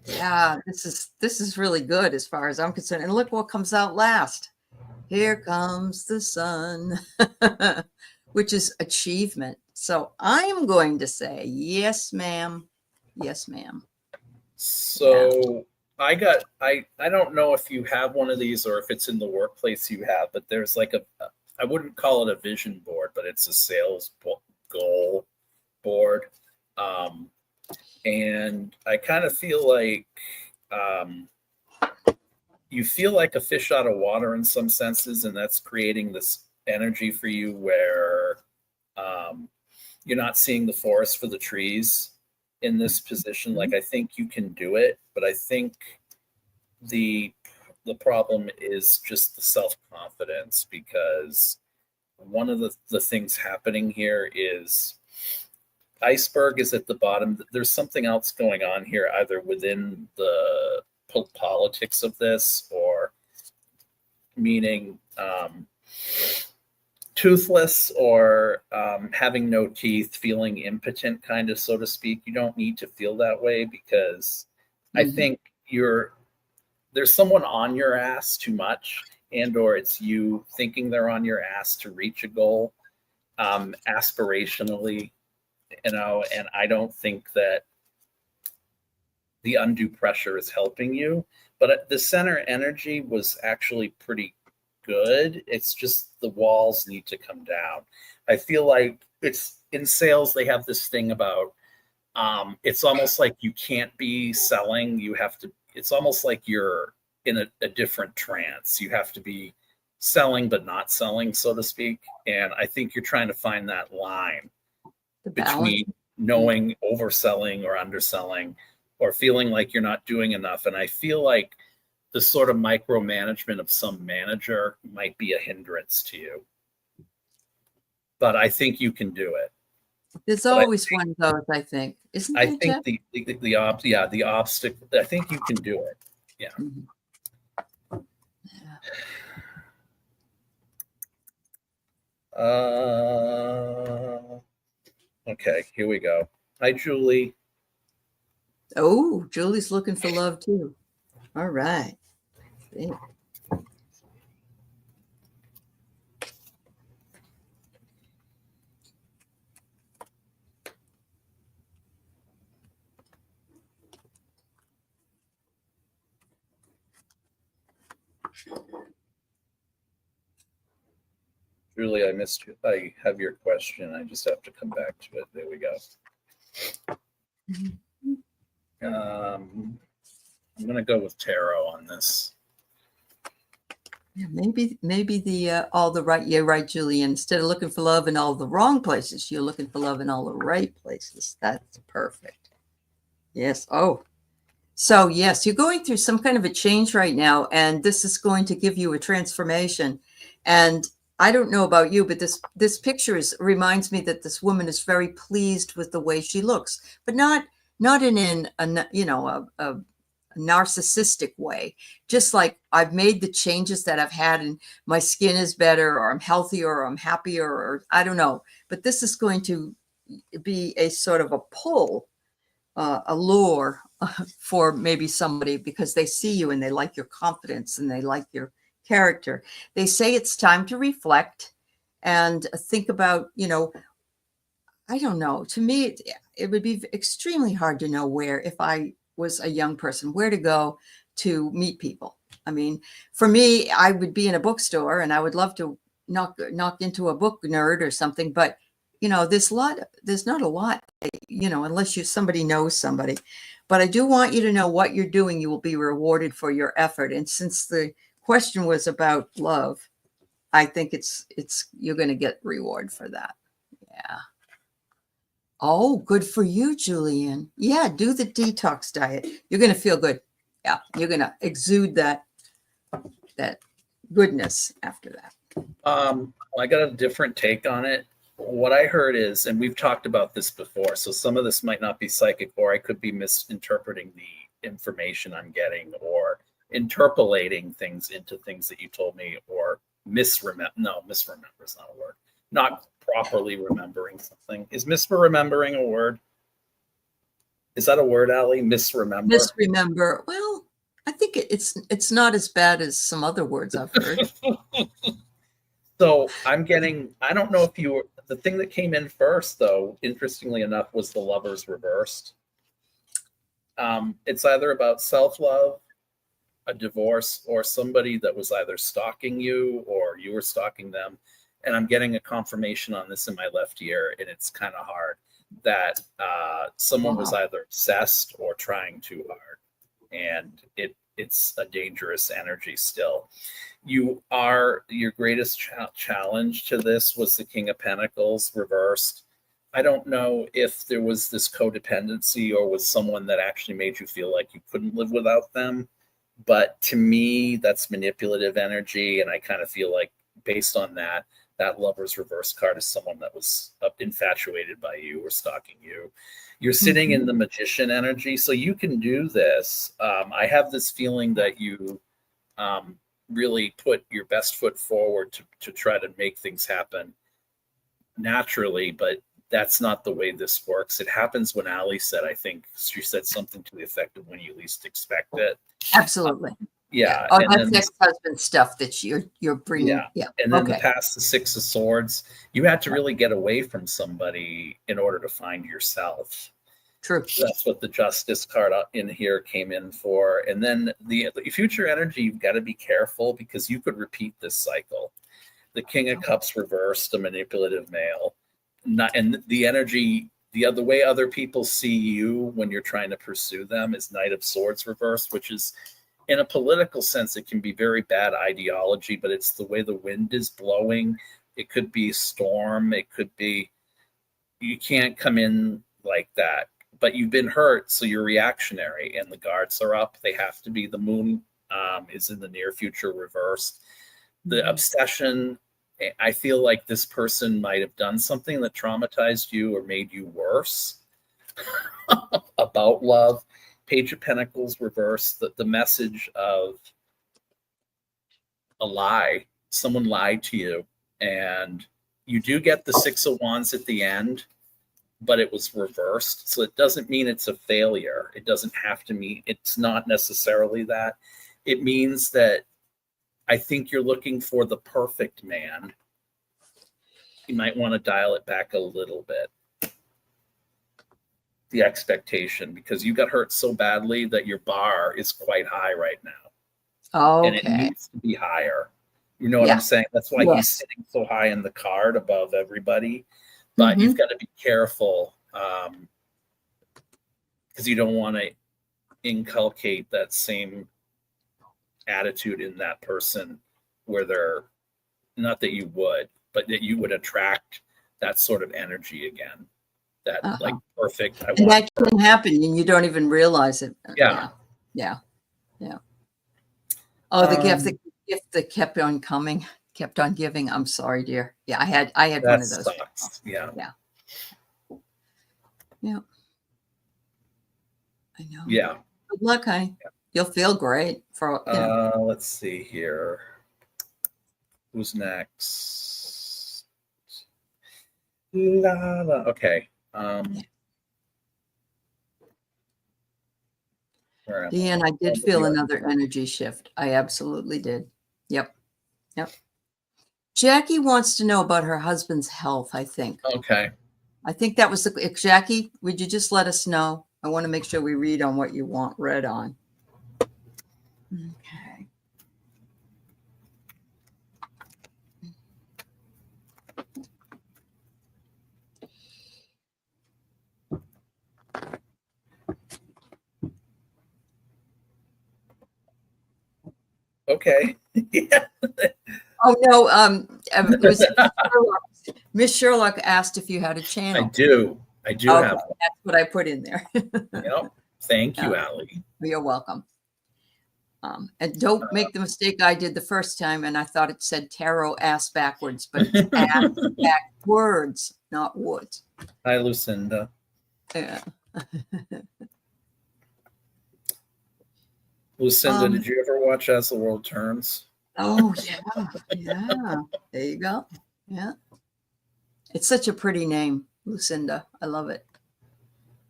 this is really good as far as I'm concerned. And look what comes out last. Here comes the sun, which is achievement. So I am going to say yes, ma'am. Yes, ma'am. So I don't know if you have one of these or if it's in the workplace you have, but there's like I wouldn't call it a vision board, but it's a sales goal board. And I kind of feel like you feel like a fish out of water in some senses, and that's creating this energy for you where you're not seeing the forest for the trees in this position. Like, I think you can do it, but I think the problem is just the self-confidence, because one of the things happening here is iceberg is at the bottom. There's something else going on here, either within the politics of this, or meaning toothless, or having no teeth, feeling impotent, kind of, so to speak. You don't need to feel that way, because I think there's someone on your ass too much, and or it's you thinking they're on your ass to reach a goal, aspirationally, and I don't think that the undue pressure is helping you. But the center energy was actually pretty good. It's just the walls need to come down. I feel like it's in sales, they have this thing about it's almost like you can't be selling. You have to, it's almost like you're in a different trance. You have to be selling, but not selling, so to speak. And I think you're trying to find that line between knowing overselling or underselling, or feeling like you're not doing enough. And I feel like the sort of micromanagement of some manager might be a hindrance to you. But I think you can do it. There's always one of those, I think. Isn't there, I think Jeff? the obstacle, I think you can do it. Yeah. Mm-hmm. Okay, here we go. Hi, Julie. Oh, Julie's looking for love too. All right. Yeah. Julie, I missed you. I have your question. I just have to come back to it. There we go. I'm going to go with tarot on this. Yeah, maybe the all the right. You're right, Julian. Instead of looking for love in all the wrong places, you're looking for love in all the right places. That's perfect. Yes. Oh, so yes, you're going through some kind of a change right now, and this is going to give you a transformation. And I don't know about you, but this picture reminds me that this woman is very pleased with the way she looks, but not in a narcissistic way. Just like I've made the changes that I've had, and my skin is better, or I'm healthier, or I'm happier, or I don't know. But this is going to be a sort of a pull, a lure for maybe somebody, because they see you and they like your confidence and they like your character. They say it's time to reflect and think about, I don't know. To me, it would be extremely hard to know where, if I was a young person, where to go to meet people. I mean, for me, I would be in a bookstore and I would love to knock into a book nerd or something, but there's not a lot, unless somebody knows somebody. But I do want you to know what you're doing. You will be rewarded for your effort. And since the question was about love, I think you're going to get reward for that. Yeah. Oh, good for you, Julian. Yeah, do the detox diet. You're going to feel good. Yeah, you're going to exude that goodness after that. I got a different take on it. What I heard is, and we've talked about this before, so some of this might not be psychic, or I could be misinterpreting the information I'm getting, or interpolating things into things that you told me, or misremember is not a word. Not properly remembering something. Is misremembering a word? Is that a word, Aley? Misremember? Misremember. Well, I think it's not as bad as some other words I've heard. So I don't know if the thing that came in first, though, interestingly enough, was the Lovers reversed. It's either about self-love, a divorce, or somebody that was either stalking you or you were stalking them. And I'm getting a confirmation on this in my left ear, and it's kind of hard, that someone was either obsessed or trying too hard. And it's a dangerous energy still. Your greatest challenge to this was the King of Pentacles reversed. I don't know if there was this codependency or was someone that actually made you feel like you couldn't live without them. But to me, that's manipulative energy. And I kind of feel like, based on that Lover's reverse card is someone that was infatuated by you or stalking you. You're sitting in the Magician energy, so you can do this. I have this feeling that you really put your best foot forward to try to make things happen naturally, but that's not the way this works. It happens when Aley said, I think she said something to the effect of when you least expect it. Absolutely. Yeah. Oh, And that's then ex-husband stuff that you're bringing. yeah. Yeah. And then the Okay. past the Six of Swords, you had to really get away from somebody in order to find yourself. True. That's what the Justice card in here came in for. And then the future energy, you've got to be careful because you could repeat this cycle. The King of Cups reversed, a manipulative male. Not, and the energy, the way other people see you when you're trying to pursue them is Knight of Swords reversed, which is, in a political sense, it can be very bad ideology, but it's the way the wind is blowing. It could be storm. It could be, you can't come in like that, but you've been hurt, so you're reactionary, and the guards are up. They have to be. The moon is in the near future reversed. The obsession, I feel like this person might have done something that traumatized you or made you worse about love. Page of Pentacles reversed, the message of a lie. Someone lied to you, and you do get the Six of Wands at the end, but it was reversed. So it doesn't mean it's a failure. It doesn't have to mean, it's not necessarily that. It means that I think you're looking for the perfect man. You might want to dial it back a little bit. The expectation, because you got hurt so badly that your bar is quite high right now. Okay. And it needs to be higher. You know what I'm saying? That's why he's sitting so high in the card above everybody. But you've got to be careful because you don't want to inculcate that same attitude in that person where they're, not that you would, but that you would attract that sort of energy again. That like perfect. And that can happen and you don't even realize it. Yeah. Oh, the gift that kept on coming, kept on giving. I'm sorry, dear. Yeah, I had one of those. Sucks. Yeah. I know. Yeah. Good luck, honey. Yeah. You'll feel great for, you know. Let's see here. Who's next? La, la. Okay. Deanne, I did feel another energy shift. I absolutely did. Yep. Jackie wants to know about her husband's health, I think. Okay. I think that was the, Jackie, would you just let us know? I want to make sure we read on what you want read on. Okay. Okay. Yeah. Oh no, it was Miss Sherlock asked if you had a channel. I do okay, have one. That's what I put in there. Yep. Thank you, Aley. You're welcome. And don't make the mistake I did the first time, and I thought it said tarot ass backwards, but it's ass backwards, not woods. Hi, Lucinda. Yeah. Lucinda, did you ever watch As the World Turns? Oh, yeah. There you go. Yeah. It's such a pretty name, Lucinda. I love it.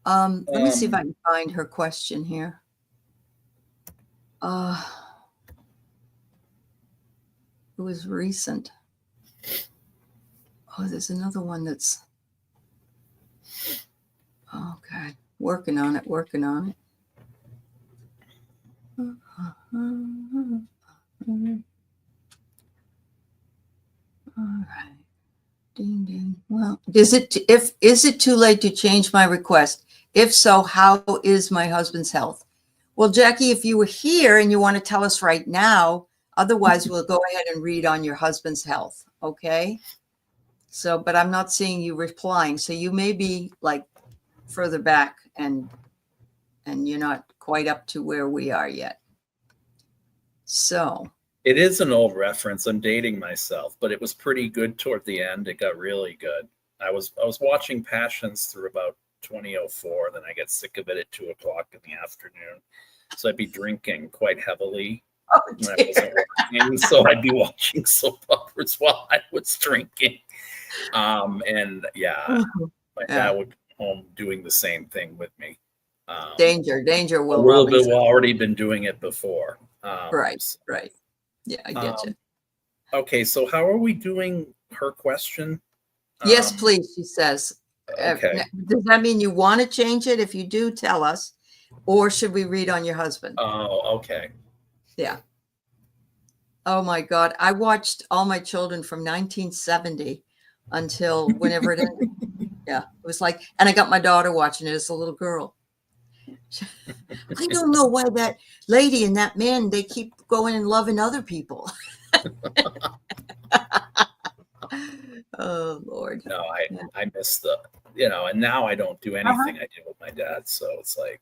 Let me see if I can find her question here. It was recent. Oh, there's another one that's okay. Working on it. All right. Ding ding. Well, is it too late to change my request? If so, how is my husband's health? Well, Jackie, if you were here and you want to tell us right now, otherwise we'll go ahead and read on your husband's health. Okay. So, but I'm not seeing you replying. So you may be like further back and you're not quite up to where we are yet. So. It is an old reference. I'm dating myself, but it was pretty good toward the end. It got really good. I was watching Passions through about 2004. Then I get sick of it at 2 o'clock in the afternoon. So I'd be drinking quite heavily when I wasn't working. So I'd be watching soap operas while I was drinking. And my dad would come home doing the same thing with me. Danger will a little bit. We've already been doing it before. Right. So, Right. Yeah, I get you. okay, so how are we doing her question? Yes, please, she says. Okay. Does that mean you want to change it? If you do, tell us. Or should we read on your husband? Oh, okay. Yeah. Oh my God. I watched All My Children from 1970 until whenever it ended. Yeah. It was like, and I got my daughter watching it as a little girl. I don't know why that lady and that man, they keep going and loving other people. Oh Lord. No, Yeah. I miss the, and now I don't do Uh-huh. anything I did with my dad, so it's like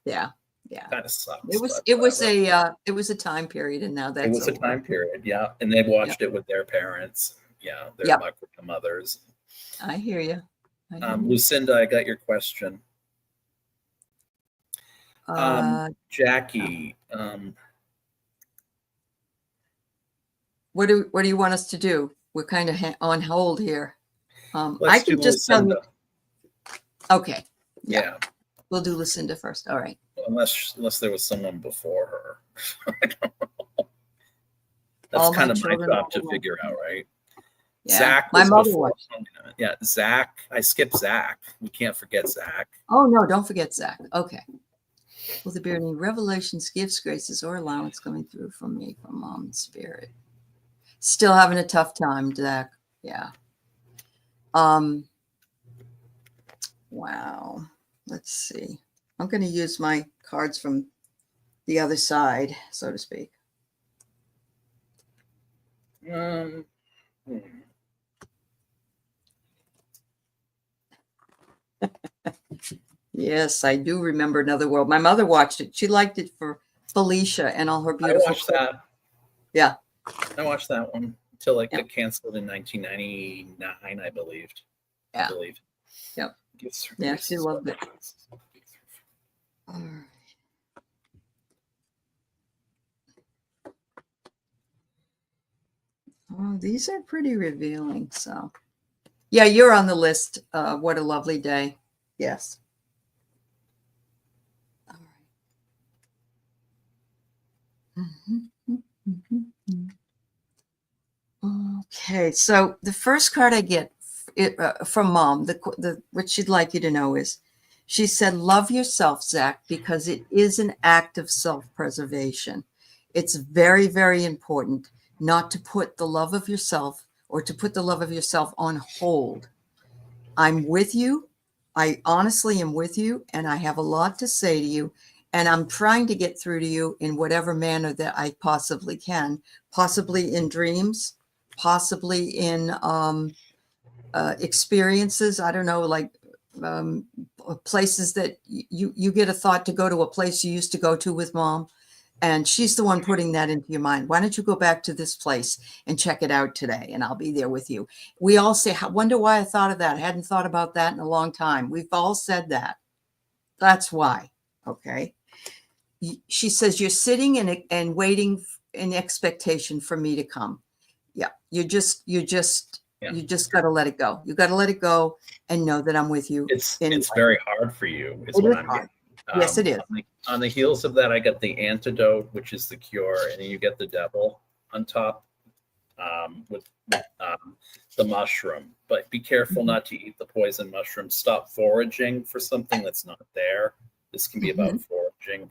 Yeah. Yeah. kind of sucks, It was but it was whatever. a time period, and now It that's was a over. time period, yeah, and they Yeah. watched it with their parents, yeah, their Yep. mothers. I hear you. I hear you. Lucinda, I got your question. Jackie, What do you want us to do? We're kind of on hold here. I let's do can just tell you. Lucinda. Okay. Yeah. Yeah, We'll do Lucinda first. All right. unless there was someone before her. I don't know. That's All my kind of my children. job to figure out, right? Yeah. Zach My was mother before. watched. Yeah, Zach. I skipped Zach. We can't forget Zach. Oh no, don't forget Zach. Okay. Will there be any revelations, gifts, graces, or allowance coming through from me, from Mom and Spirit? Still having a tough time, Zach. Yeah. Wow. Let's see. I'm going to use my cards from the other side, so to speak. Hmm. Yes, I do remember Another World. My mother watched it. She liked it for Felicia and all her beautiful. I watched that. Yeah. I watched that one until it Yeah. got canceled in 1999, I believed. Yeah. I believe. Yep. Gifts, Yeah, graces, she loved it. allowance. Oh, these are pretty revealing. So, yeah, you're on the list. What a lovely day. Yes. All right. Okay, so the first card I get from Mom, what she'd like you to know is, she said, "Love yourself, Zach, because it is an act of self-preservation. It's very, very important not to put the love of yourself or to put the love of yourself on hold. I'm with you. I honestly am with you, and I have a lot to say to you, and I'm trying to get through to you in whatever manner that I possibly can, possibly in dreams, possibly in experiences. I don't know, like places that you get a thought to go to a place you used to go to with Mom, and she's the one putting that into your mind. Why don't you go back to this place and check it out today, and I'll be there with you." We all say, "Wonder why I thought of that. I hadn't thought about that in a long time." We've all said that. That's why. Okay. She says, "You're sitting and waiting in expectation for me to come." Yeah. You just got to let it go. You got to let it go and know that I'm with you. It's very hard for you, is It what is I'm hard. getting. Yes, it is. On the heels of that, I got the antidote, which is the cure, and then you get the devil on top with the mushroom. But be careful not to eat the poison mushroom. Stop foraging for something that's not there. This can be about foraging.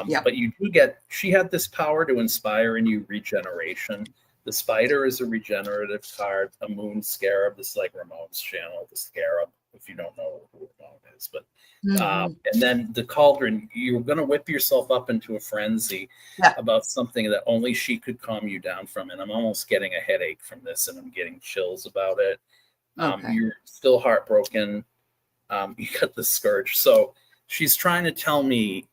Yep. But you do she had this power to inspire in you regeneration. The spider is a regenerative card, a moon scarab. This is like Ramon's channel, the scarab, if you don't know who Ramon is. But and then the cauldron, you're going to whip yourself up into a frenzy about something that only she could calm you down from. And I'm almost getting a headache from this, and I'm getting chills about it. You're still heartbroken. You got the scourge. So she's trying to tell me,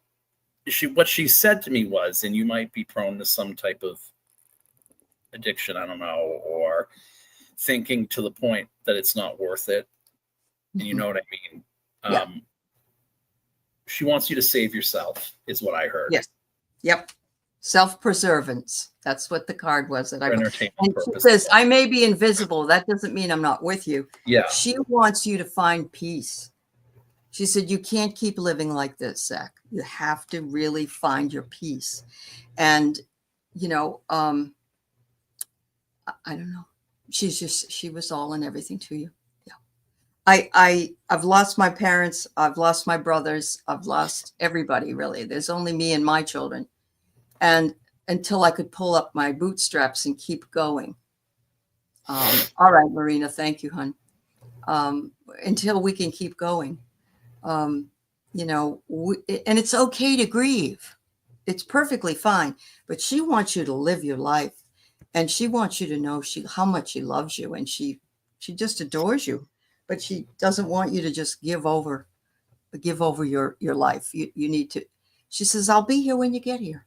what she said to me was, and you might be prone to some type of addiction, I don't know, or thinking to the point that it's not worth it. And you know what I mean? She wants you to save yourself, is what I heard. Yes. Yep. Self-preservance. That's what the card was that I got. Entertainment And purposes. she says, "I may be invisible. That doesn't mean I'm not with you." Yeah. She wants you to find peace. She said, you can't keep living like this, Zach. You have to really find your peace. And, you know, I don't know. She was all and everything to you. Yeah. I've lost my parents. I've lost my brothers. I've lost everybody, really. There's only me and my children. And until I could pull up my bootstraps and keep going. All right, Marina. Thank you, hon. Until we can keep going. You know, and it's okay to grieve. It's perfectly fine. But she wants you to live your life. And she wants you to know how much she loves you, and she just adores you, but she doesn't want you to just give over your life. You need to. She says, "I'll be here when you get here."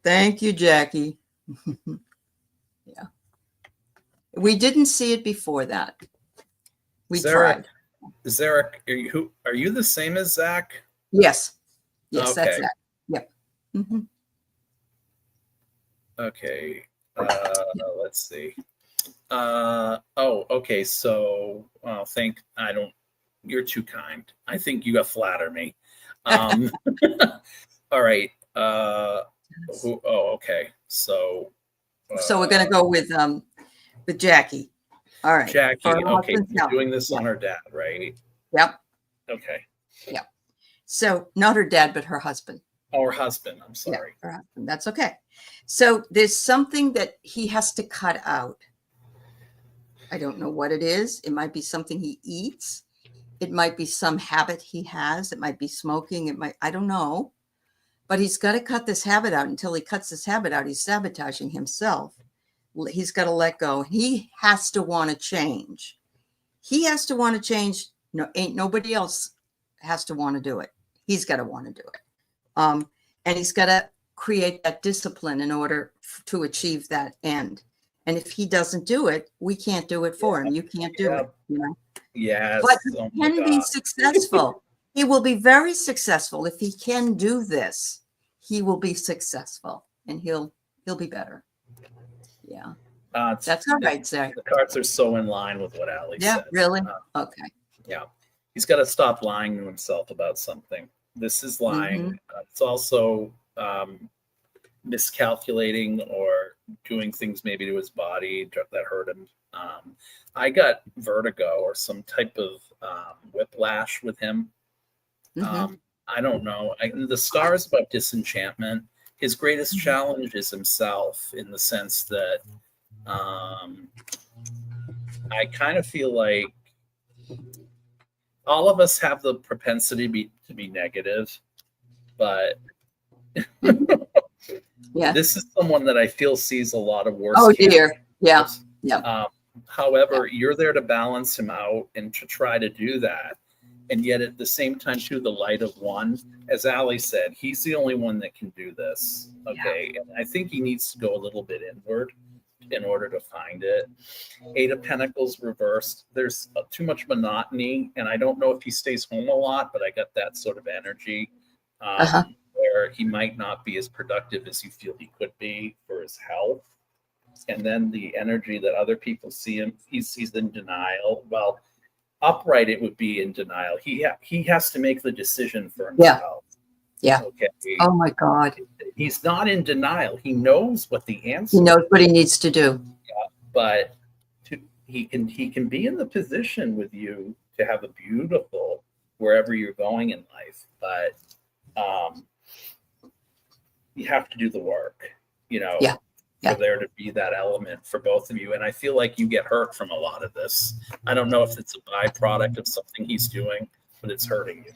Thank you, Jackie. Yeah, we didn't see it before that. We tried. Zarek, are you the same as Zach? Yes, okay. That's Zach. Yep. Mm-hmm. Okay, let's see. Okay. So, you're too kind. I think you flatter me. All right. Okay. So we're gonna go with Jackie. All right. Jackie. Okay. You're doing this on her dad, right? Yep. Okay. Yep. So not her dad, but her husband. Oh, her husband. I'm sorry. Yeah, her husband. That's okay. So there's something that he has to cut out. I don't know what it is. It might be something he eats. It might be some habit he has. It might be smoking. I don't know. But he's got to cut this habit out. Until he cuts this habit out, he's sabotaging himself. He's got to let go. He has to want to change. He has to want to change. No, ain't nobody else has to want to do it. He's got to want to do it. And he's got to create that discipline in order to achieve that end. And if he doesn't do it, we can't do it for him. You can't do it. You know? Yes. But he can be successful. He will be very successful. If he can do this, he will be successful, and he'll be better. Yeah. That's all right, Zach. The cards are so in line with what Aley said. Yeah, really? Okay. Yeah. He's got to stop lying to himself about something. This is lying. Mm-hmm. It's also miscalculating or doing things maybe to his body that hurt him. I got vertigo or some type of whiplash with him. Mm-hmm. I don't know. The star is about disenchantment. His greatest challenge is himself, in the sense that I kind of feel like all of us have the propensity to be negative, but yeah, this is someone that I feel sees a lot of worse. Oh dear, yeah, yeah. However, you're there to balance him out and to try to do that, and yet at the same time, through the light of one, as Aley said, he's the only one that can do this. Okay, yeah. And I think he needs to go a little bit inward in order to find it. 8 of Pentacles reversed. There's too much monotony, and I don't know if he stays home a lot, but I got that sort of energy where he might not be as productive as you feel he could be for his health. And then the energy that other people see him, he's in denial. Well, upright, it would be in denial. He has to make the decision for himself. Yeah. Okay. Oh my God. He's not in denial. He knows what the answer. He knows what he needs to do. Yeah, but he can be in the position with you to have a beautiful wherever you're going in life. But you have to do the work. You know. Yeah. For there to be that element for both of you. And I feel like you get hurt from a lot of this. I don't know if it's a byproduct of something he's doing, but it's hurting you.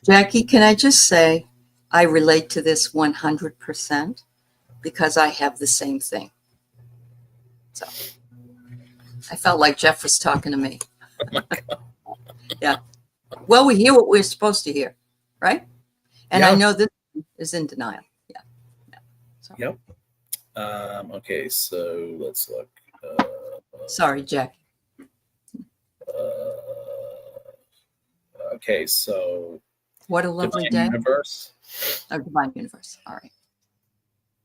Jackie, can I just say I relate to this 100% because I have the same thing. So I felt like Jeff was talking to me. Oh my God. Yeah. Well, we hear what we're supposed to hear, right? And I know this is in denial. Yeah. So. Yep. Okay, so let's look. Sorry, Jack. Okay, so what a lovely Divine day. Universe. Oh, Divine Universe. All right.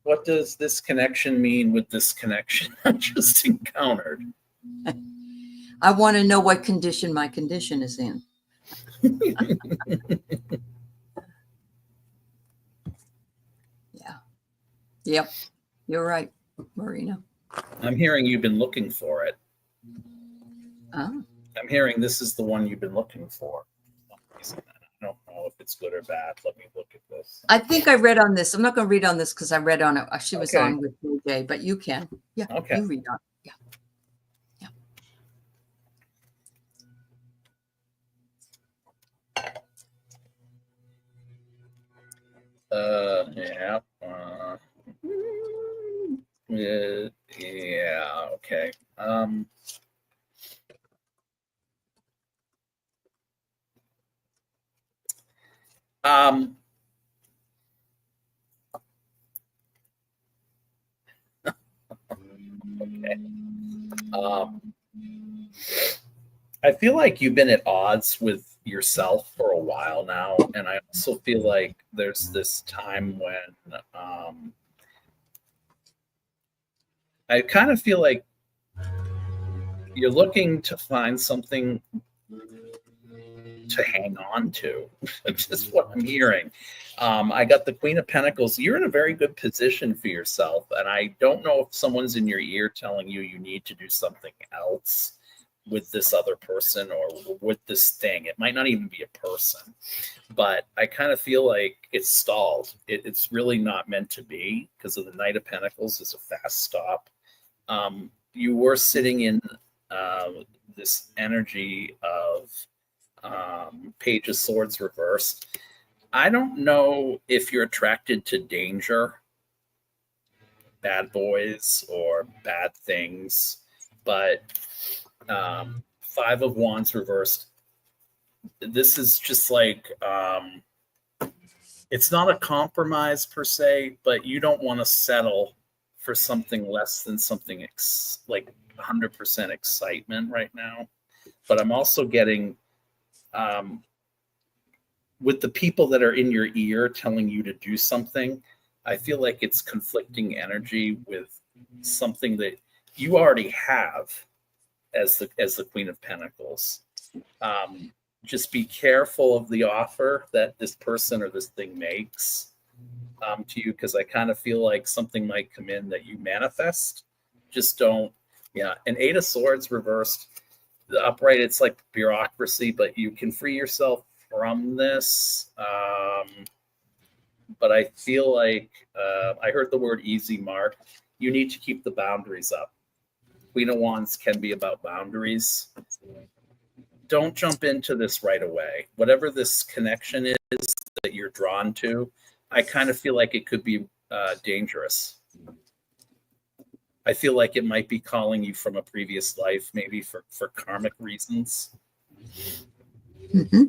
What does this connection mean with this connection I just encountered? I want to know what condition my condition is in. Yeah. Yep. You're right, Marina. I'm hearing you've been looking for it. Oh. I'm hearing this is the one you've been looking for. I don't know if it's good or bad. Let me look at this. I think I read on this. I'm not going to read on this because I read on it. She was Okay. on with DJ, but you can. Yeah. Okay. You read on it. Yeah. Yeah. Yeah. Okay. Okay. I feel like you've been at odds with yourself for a while now, and I also feel like there's this time when I kind of feel like you're looking to find something to hang on to. Just what I'm hearing. I got the Queen of Pentacles. You're in a very good position for yourself, and I don't know if someone's in your ear telling you you need to do something else with this other person or with this thing. It might not even be a person, but I kind of feel like it's stalled. It's really not meant to be because of the Knight of Pentacles is a fast stop. You were sitting in this energy of Page of Swords reversed. I don't know if you're attracted to danger, bad boys, or bad things, but Five of Wands reversed. This is just like it's not a compromise per se, but you don't want to settle for something less than something like 100% excitement right now. But I'm also getting with the people that are in your ear telling you to do something, I feel like it's conflicting energy with something that you already have as the Queen of Pentacles. Just be careful of the offer that this person or this thing makes to you, because I kind of feel like something might come in that you manifest. Just don't. Yeah, an Eight of Swords reversed. The upright, it's like bureaucracy, but you can free yourself from this. But I feel like I heard the word easy mark. You need to keep the boundaries up. Queen of Wands can be about boundaries. Don't jump into this right away. Whatever this connection is that you're drawn to, I kind of feel like it could be dangerous. I feel like it might be calling you from a previous life, maybe for karmic reasons. Mm-hmm.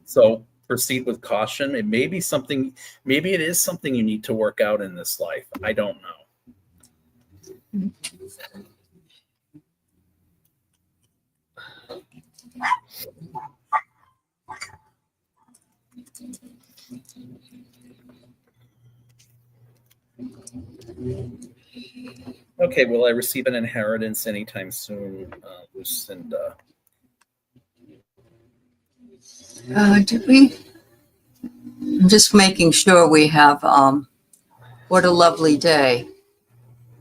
So proceed with caution. It may be something, maybe it is something you need to work out in this life. I don't know. Okay, will I receive an inheritance anytime soon, Lucinda? Did we? I'm just making sure we have. What a lovely day,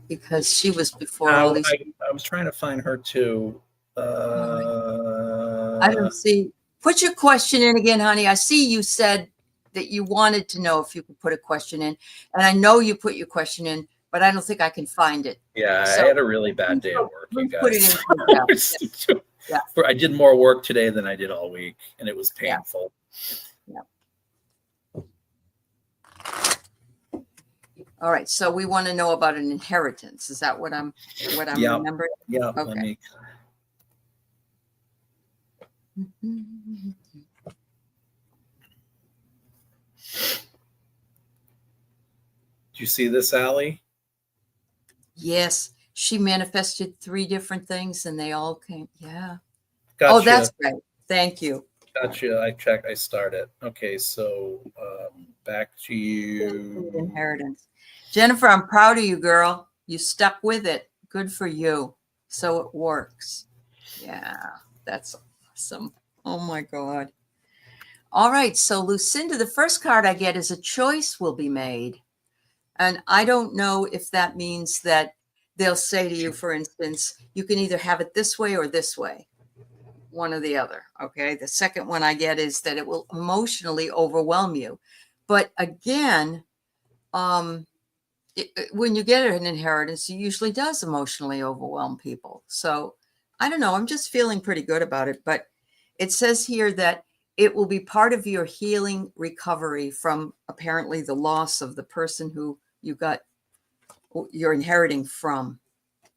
because she was before all these. I was trying to find her too. I don't see. Put your question in again, honey. I see you said that you wanted to know if you could put a question in, and I know you put your question in, but I don't think I can find it. Yeah, So, I had a really bad day at work, you guys. Put it in. Yeah. I did more work today than I did all week, and it was painful. Yeah. All right. So we want to know about an inheritance. Is that what I'm remembering? Yeah. Okay. Let me. Do you see this, Aley? Yes. She manifested 3 different things and they all came. Yeah. Gotcha. Oh, that's great. Thank you. Gotcha. I started. Okay. So back to you. Inheritance. Jennifer, I'm proud of you, girl. You stuck with it. Good for you. So it works. Yeah, that's awesome. Oh my God. All right. So, Lucinda, the first card I get is a choice will be made. And I don't know if that means that they'll say to you, for instance, you can either have it this way or this way, one or the other. Okay. The second one I get is that it will emotionally overwhelm you. But again, when you get an inheritance, it usually does emotionally overwhelm people. So I don't know. I'm just feeling pretty good about it. But it says here that it will be part of your healing recovery from apparently the loss of the person who you're inheriting from.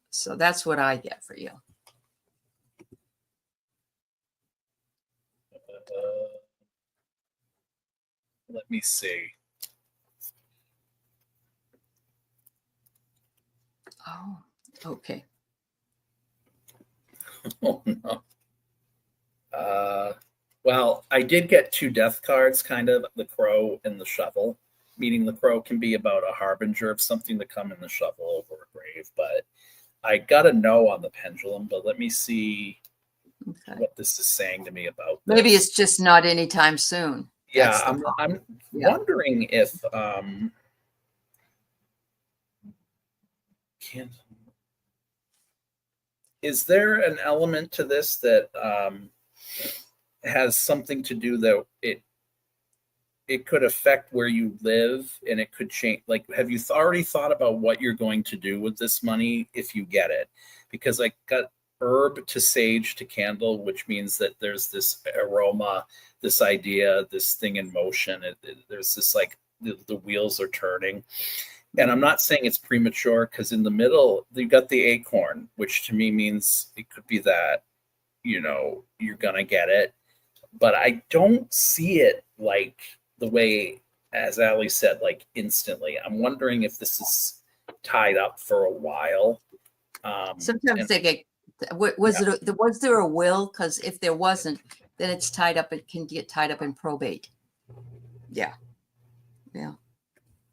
So that's what I get for you. Let me see. Oh, okay. Oh no. Well, I did get 2 death cards, kind of, the crow and the shovel, meaning the crow can be about a harbinger of something to come, in the shovel over a grave. But I got a no on the pendulum, but let me see what this is saying to me about this. Maybe it's just not anytime soon. Yeah, I'm wondering if is there an element to this that has something to do that it could affect where you live, and it could change. Like, have you already thought about what you're going to do with this money if you get it? Because I got herb to sage to candle, which means that there's this aroma, this idea, this thing in motion. There's this, like, the wheels are turning. And I'm not saying it's premature, because in the middle, you got the acorn, which to me means it could be that, you're going to get it. But I don't see it like the way, as Aley said, like instantly. I'm wondering if this is tied up for a while. Sometimes they get, was there a will? Because if there wasn't, then it's tied up. It can get tied up in probate. Yeah.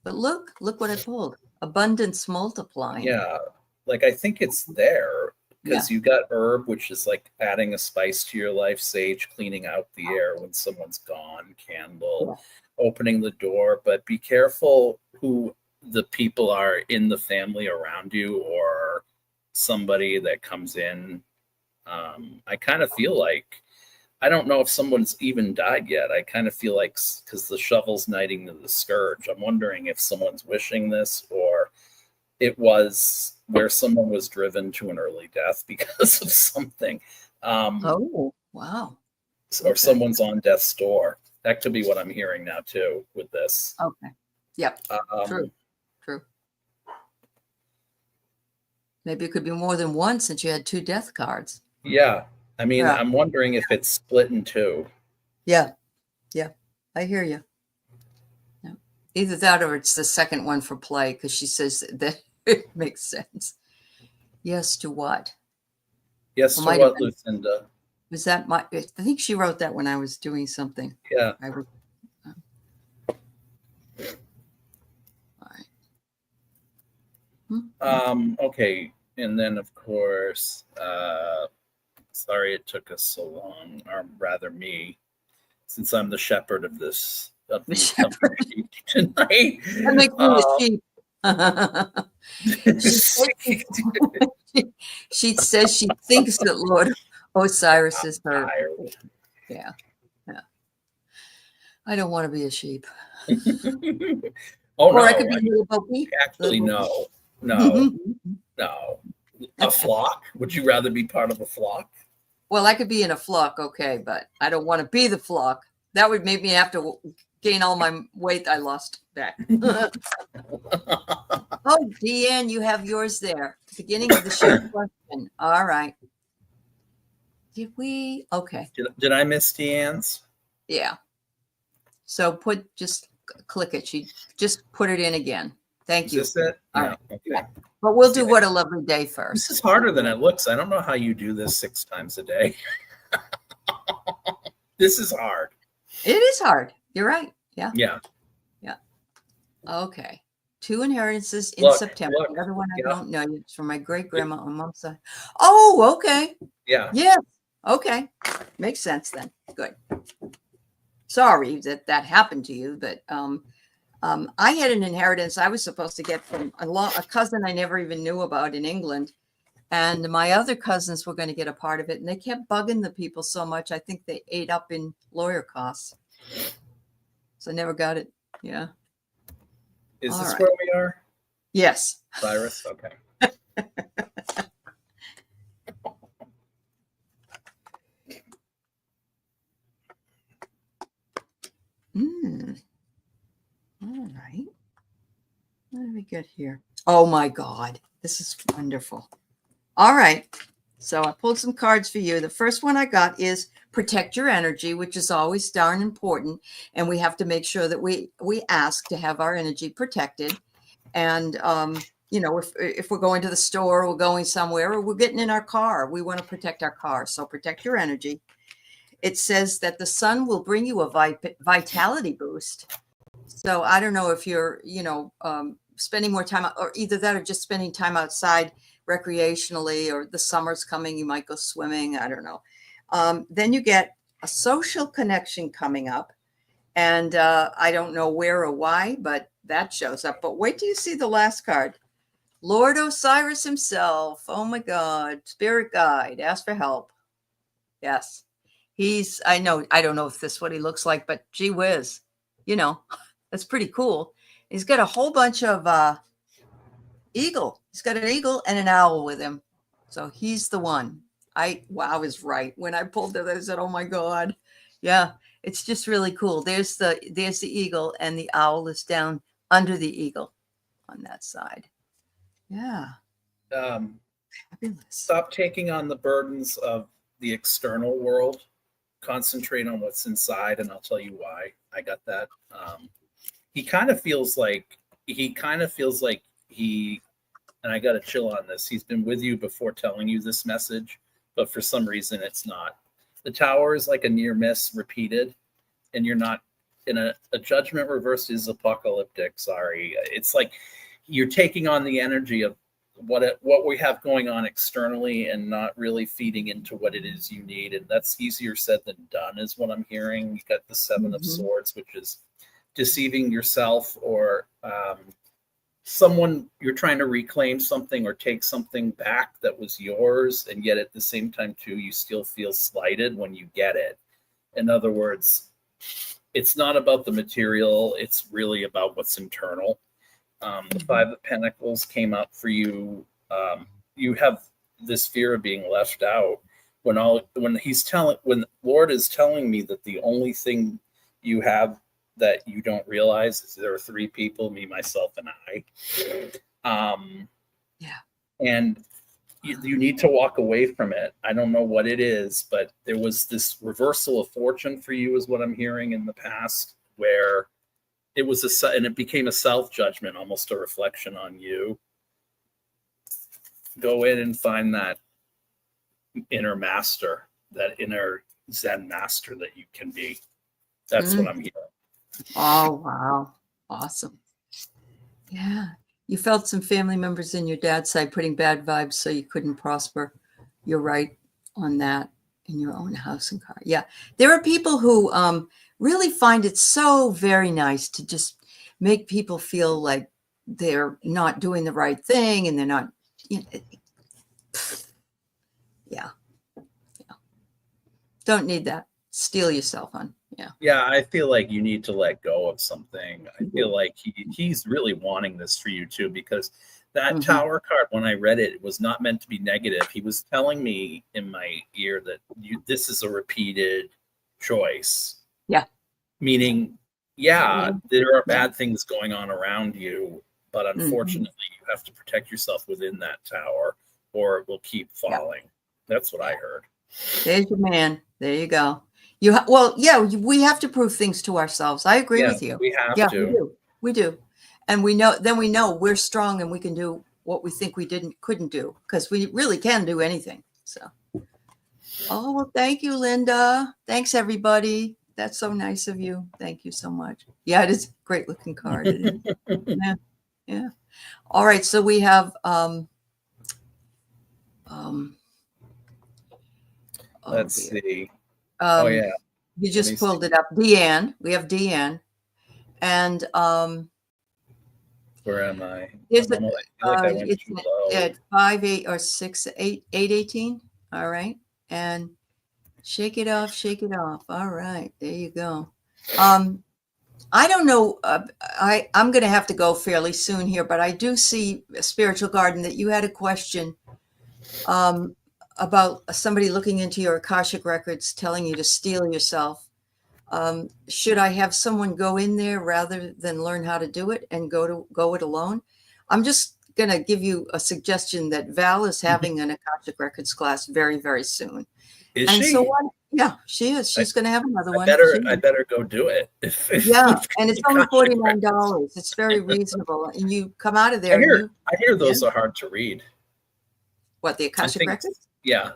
But look what I pulled. Abundance multiplying. Yeah. Like, I think it's there, because you got herb, which is like adding a spice to your life, sage, cleaning out the air when someone's gone, candle, opening the door. But be careful who the people are in the family around you, or somebody that comes in. I kind of feel like, I don't know if someone's even died yet. I kind of feel like, because the shovel's knighting to the scourge, I'm wondering if someone's wishing this, or it was where someone was driven to an early death because of something. Oh, wow. Or someone's on death's door. That could be what I'm hearing now too with this. Okay. Yep. True. Maybe it could be more than one, since you had 2 death cards. Yeah. I mean, I'm wondering if it's split in 2. Yeah. I hear you. Yeah. Either that or it's the second one for play, because she says that it makes sense. Yes to what? Yes to what, Lucinda? Was that I think she wrote that when I was doing something. Yeah. All right. Okay. And then, of course, sorry it took us so long, or rather me, since I'm the shepherd of this company tonight. That makes me a sheep. She says she thinks that Lord Osiris is her. Yeah. I don't want to be a sheep. Or I could be a little Bo-Peep. Actually, no. A flock? Would you rather be part of a flock? Well, I could be in a flock, okay, but I don't want to be the flock. That would make me have to gain all my weight I lost back. Oh, Deanne, you have yours there. Beginning of the show question. All right. Did we? Okay. Did I miss Deanne's? Yeah. So just click it. She just put it in again. Thank you. Is this it? All right. Okay. But we'll do What a Lovely Day first. This is harder than it looks. I don't know how you do this 6 times a day. This is hard. It is hard. You're right. Yeah. Yeah. Okay. 2 inheritances in Look, September. look. The other one I Yeah. don't know. It's from my great grandma on mom's side. Oh, okay. Yeah. Yeah. Okay. Makes sense then. Good. Sorry that happened to you, but I had an inheritance I was supposed to get from a cousin I never even knew about in England. And my other cousins were going to get a part of it. And they kept bugging the people so much. I think they ate up in lawyer costs. So I never got it. Yeah. Is All this right. where we are? Yes. Cyrus? Okay. All right. What do we get here? Oh my God. This is wonderful. All right. So I pulled some cards for you. The first one I got is protect your energy, which is always darn important. And we have to make sure that we ask to have our energy protected. And, if we're going to the store, we're going somewhere, or we're getting in our car, we want to protect our car. So protect your energy. It says that the sun will bring you a vitality boost. So I don't know if you're, spending more time, or either that or just spending time outside recreationally, or the summer's coming, you might go swimming. I don't know. Then you get a social connection coming up. And I don't know where or why, but that shows up. But wait till you see the last card. Lord Osiris himself. Oh my God. Spirit guide. Ask for help. Yes. I don't know if this is what he looks like, but gee whiz, that's pretty cool. He's got a whole bunch of eagle. He's got an eagle and an owl with him. So he's the one. Wow is right. When I pulled it, I said, oh my God. Yeah. It's just really cool. There's the eagle, and the owl is down under the eagle on that side. Yeah. Fabulous. Stop taking on the burdens of the external world. Concentrate on what's inside, and I'll tell you why. I got that. He kind of feels like and I got to chill on this. He's been with you before telling you this message, but for some reason it's not. The tower is like a near miss repeated, and you're not in a judgment reversed is apocalyptic. Sorry. It's like you're taking on the energy of what we have going on externally and not really feeding into what it is you need. And that's easier said than done is what I'm hearing. You got the 7 of Swords, which is deceiving yourself, or someone, you're trying to reclaim something or take something back that was yours, and yet at the same time too you still feel slighted when you get it. In other words, it's not about the material, it's really about what's internal. The 5 of Pentacles came up for you. You have this fear of being left out. When Lord is telling me that the only thing you have that you don't realize is there are 3 people, me, myself, and I. And you need to walk away from it. I don't know what it is, but there was this reversal of fortune for you is what I'm hearing in the past, where it was and it became a self-judgment, almost a reflection on you. Go in and find that inner master, that inner Zen master that you can be. That's what I'm hearing. Oh, wow. Awesome. Yeah. You felt some family members in your dad's side putting bad vibes so you couldn't prosper. You're right on that, in your own house and car. Yeah. There are people who really find it so very nice to just make people feel like they're not doing the right thing, and they're not, yeah. Don't need that. Steel yourself on. Yeah, I feel like you need to let go of something. I feel like he's really wanting this for you too, because that Tower card, when I read it, it was not meant to be negative. He was telling me in my ear that this is a repeated choice. Yeah. Meaning, there are bad things going on around you, but unfortunately you have to protect yourself within that tower, or it will keep falling. That's what I heard. There's your man. There you go. We have to prove things to ourselves. I agree with you. We have to. We do. And we know we're strong, and we can do what we think we couldn't do, because we really can do anything. So, oh, well, thank you, Linda. Thanks, everybody. That's so nice of you. Thank you so much. Yeah, it is a great looking card. Yeah. Yeah. All right. So we have Let's dear. see. Oh yeah. You Let me just see. pulled it up. Deanne. We have Deanne. And Where am I? is I it feel like I went it's too low. at 5, 8, or 6, 8, 8:18. All right. And shake it off, shake it off. All right. There you go. I don't know. I'm going to have to go fairly soon here, but I do see, Spiritual Garden, that you had a question about somebody looking into your Akashic records, telling you to steel yourself. Should I have someone go in there rather than learn how to do it and go it alone? I'm just going to give you a suggestion that Val is having an Akashic records class very, very soon. Is And she? so yeah, she is. She's going to have another one. I better go do it. Yeah, and it's only Akashic $49. It's very reasonable, and you come out of there. I hear those are hard to read. What, the Akashic records? Yeah.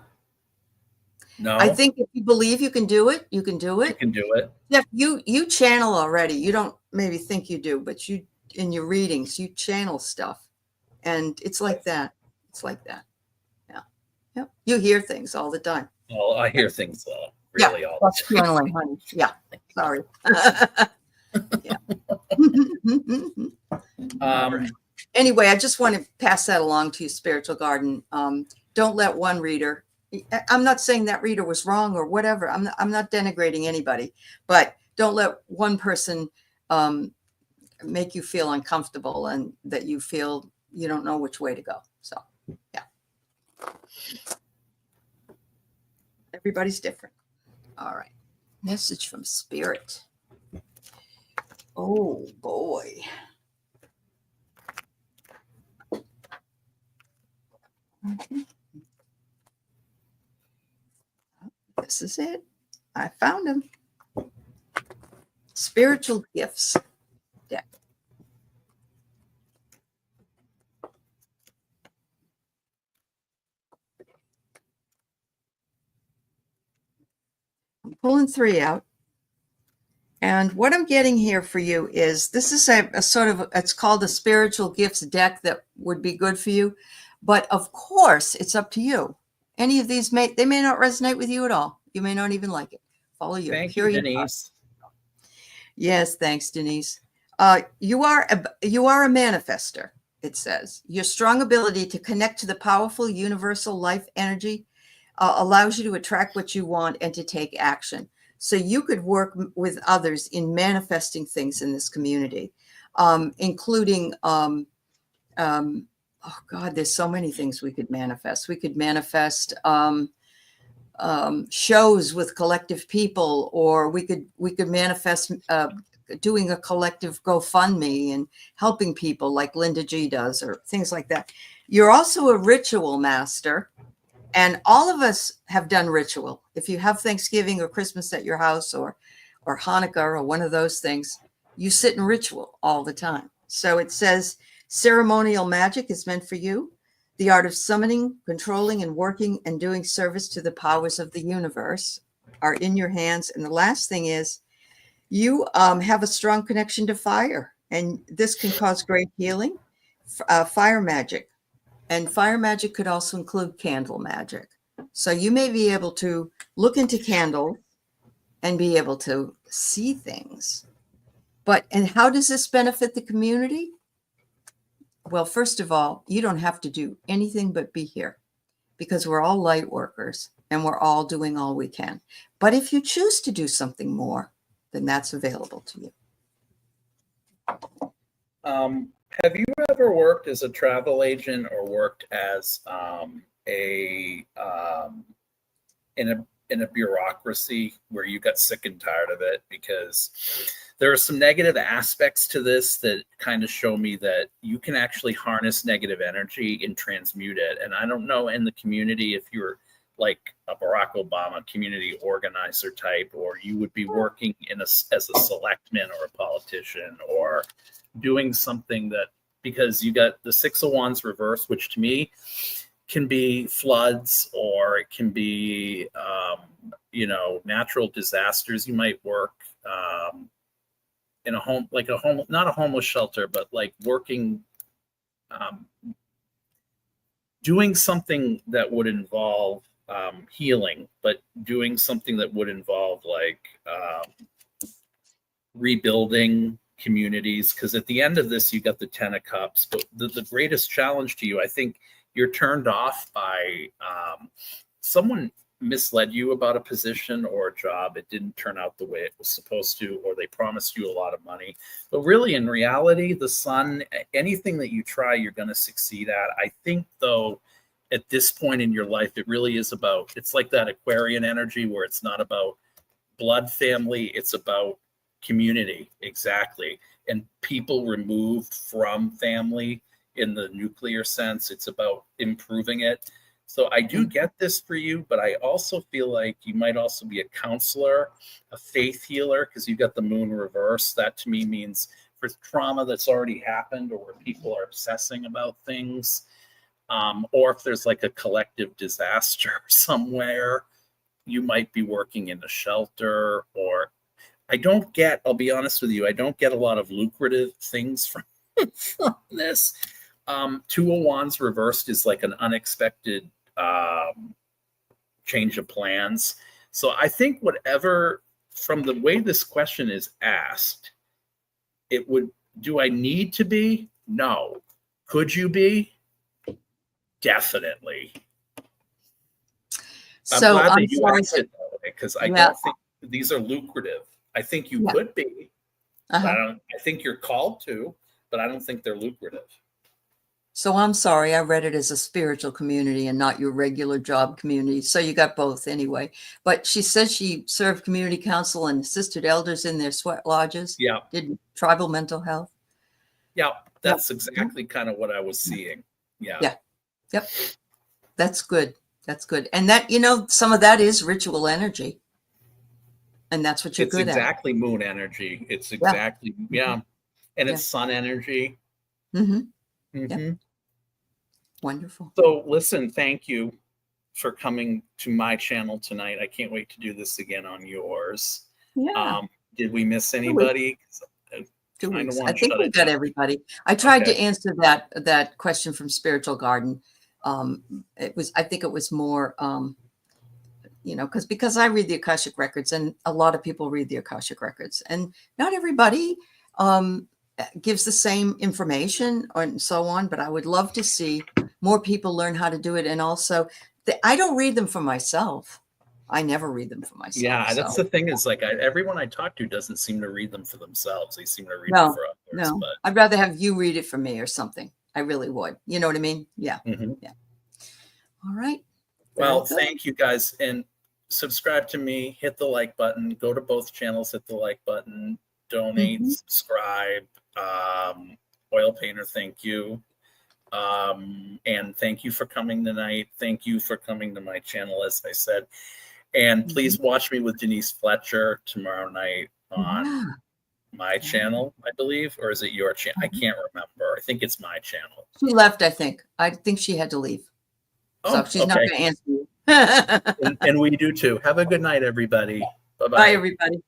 No. I think if you believe you can do it, you can do it. You can do it. Yeah, you channel already. You don't maybe think you do, but you, in your readings, you channel stuff, and it's like that. It's like that. Yeah. Yep. You hear things all the time. Well, I hear things really all the time. Channeling, honey. Yeah. Sorry. Yeah. Anyway, I just want to pass that along to you, Spiritual Garden. Don't let one reader. I'm not saying that reader was wrong or whatever. I'm not denigrating anybody, but don't let one person make you feel uncomfortable and that you feel you don't know which way to go. So, yeah. Everybody's different. All right. Message from Spirit. Oh, boy. This is it. I found him. Spiritual Gifts deck. I'm pulling 3 out. And what I'm getting here for you is, this is a sort of, it's called a Spiritual Gifts deck that would be good for you. But of course, it's up to you. Any of these they may not resonate with you at all. You may not even like it. Follow you. Thank you, Denise. Yes, thanks, Denise. You are a manifester, it says. Your strong ability to connect to the powerful universal life energy allows you to attract what you want and to take action. So you could work with others in manifesting things in this community, including, oh God, there's so many things we could manifest. We could manifest shows with collective people, or we could manifest doing a collective GoFundMe and helping people like Linda G does, or things like that. You're also a ritual master, and all of us have done ritual. If you have Thanksgiving or Christmas at your house, or Hanukkah or one of those things, you sit in ritual all the time. So it says ceremonial magic is meant for you. The art of summoning, controlling, and working and doing service to the powers of the universe are in your hands. And the last thing is, you have a strong connection to fire, and this can cause great healing. Fire magic. And fire magic could also include candle magic. So you may be able to look into candles and be able to see things. And how does this benefit the community? Well, first of all, you don't have to do anything but be here, because we're all light workers and we're all doing all we can. But if you choose to do something more, then that's available to you. Have you ever worked as a travel agent or worked as in a bureaucracy where you got sick and tired of it? Because there are some negative aspects to this that kind of show me that you can actually harness negative energy and transmute it. And I don't know in the community if you're like a Barack Obama community organizer type, or you would be working as a selectman or a politician, or doing something that, because you got the 6 of Wands reverse, which to me can be floods, or it can be, natural disasters. You might work in a home, not a homeless shelter, but like working um, doing something that would involve healing, but doing something that would involve like rebuilding communities. Because at the end of this, you got the 10 of cups, but the greatest challenge to you, I think you're turned off by someone misled you about a position or a job. It didn't turn out the way it was supposed to, or they promised you a lot of money. But really, in reality, the sun, anything that you try, you're going to succeed at. I think, though, at this point in your life, it really is about, it's like that Aquarian energy where it's not about blood family, it's about community. Exactly. And people removed from family in the nuclear sense, it's about improving it. So I do get this for you, but I also feel like you might also be a counselor, a faith healer, because you got the moon reverse. That to me means for trauma that's already happened, or where people are obsessing about things, or if there's like a collective disaster somewhere, you might be working in a shelter. Or I'll be honest with you, I don't get a lot of lucrative things from this. Two of Wands reversed is like an unexpected change of plans. So I think whatever, from the way this question is asked, it would, do I need to be? No. Could you be? Definitely. So I'm glad I'm that you sorry asked it that way, because I Yeah. don't think these are lucrative. I think you Yeah. could be. Uh-huh. I think you're called to, but I don't think they're lucrative. So I'm sorry, I read it as a spiritual community and not your regular job community. So you got both anyway. But she says she served community council and assisted elders in their sweat lodges. Yeah. Did tribal mental health. Yeah. That's exactly kind of what I was seeing. Yeah. Yeah. Yep. That's good. That's good. And that, some of that is ritual energy. And that's what you're It's good exactly moon energy. It's exactly, yeah. And it's sun energy. at. Mm-hmm. Mm-hmm. Yep. Wonderful. So listen, thank you for coming to my channel tonight. I can't wait to do this again on yours. Yeah. Did we miss anybody? 2 kinda weeks. wanna I think shut we it got down. everybody. I tried to Okay. answer that question from Spiritual Garden. I think it was more, because I read the Akashic records, and a lot of people read the Akashic records, and not everybody gives the same information and so on. But I would love to see more people learn how to do it. And also, I don't read them for myself. I never read them for myself. Yeah, that's So the thing, is like everyone I talk to doesn't seem to read them for themselves. They seem to read them no, for others. no, But I'd rather have you read it for me or something. I really would. You know what I mean? Yeah. Mhm. Yeah. All right. Well, Very good. thank you guys, and subscribe to me, hit the like button, go to both channels, hit the like button, donate, subscribe. Oil Painter, thank you. And thank you for coming tonight. Thank you for coming to my channel, as I said. And please watch me with Denise Fletcher tomorrow night on my channel, I believe. Or is it your channel? I can't remember. I think it's my channel. She left, I think. I think she had to leave. So she's not okay. going to answer you. And we do too. Have a good night, everybody. Bye-bye. Bye, everybody.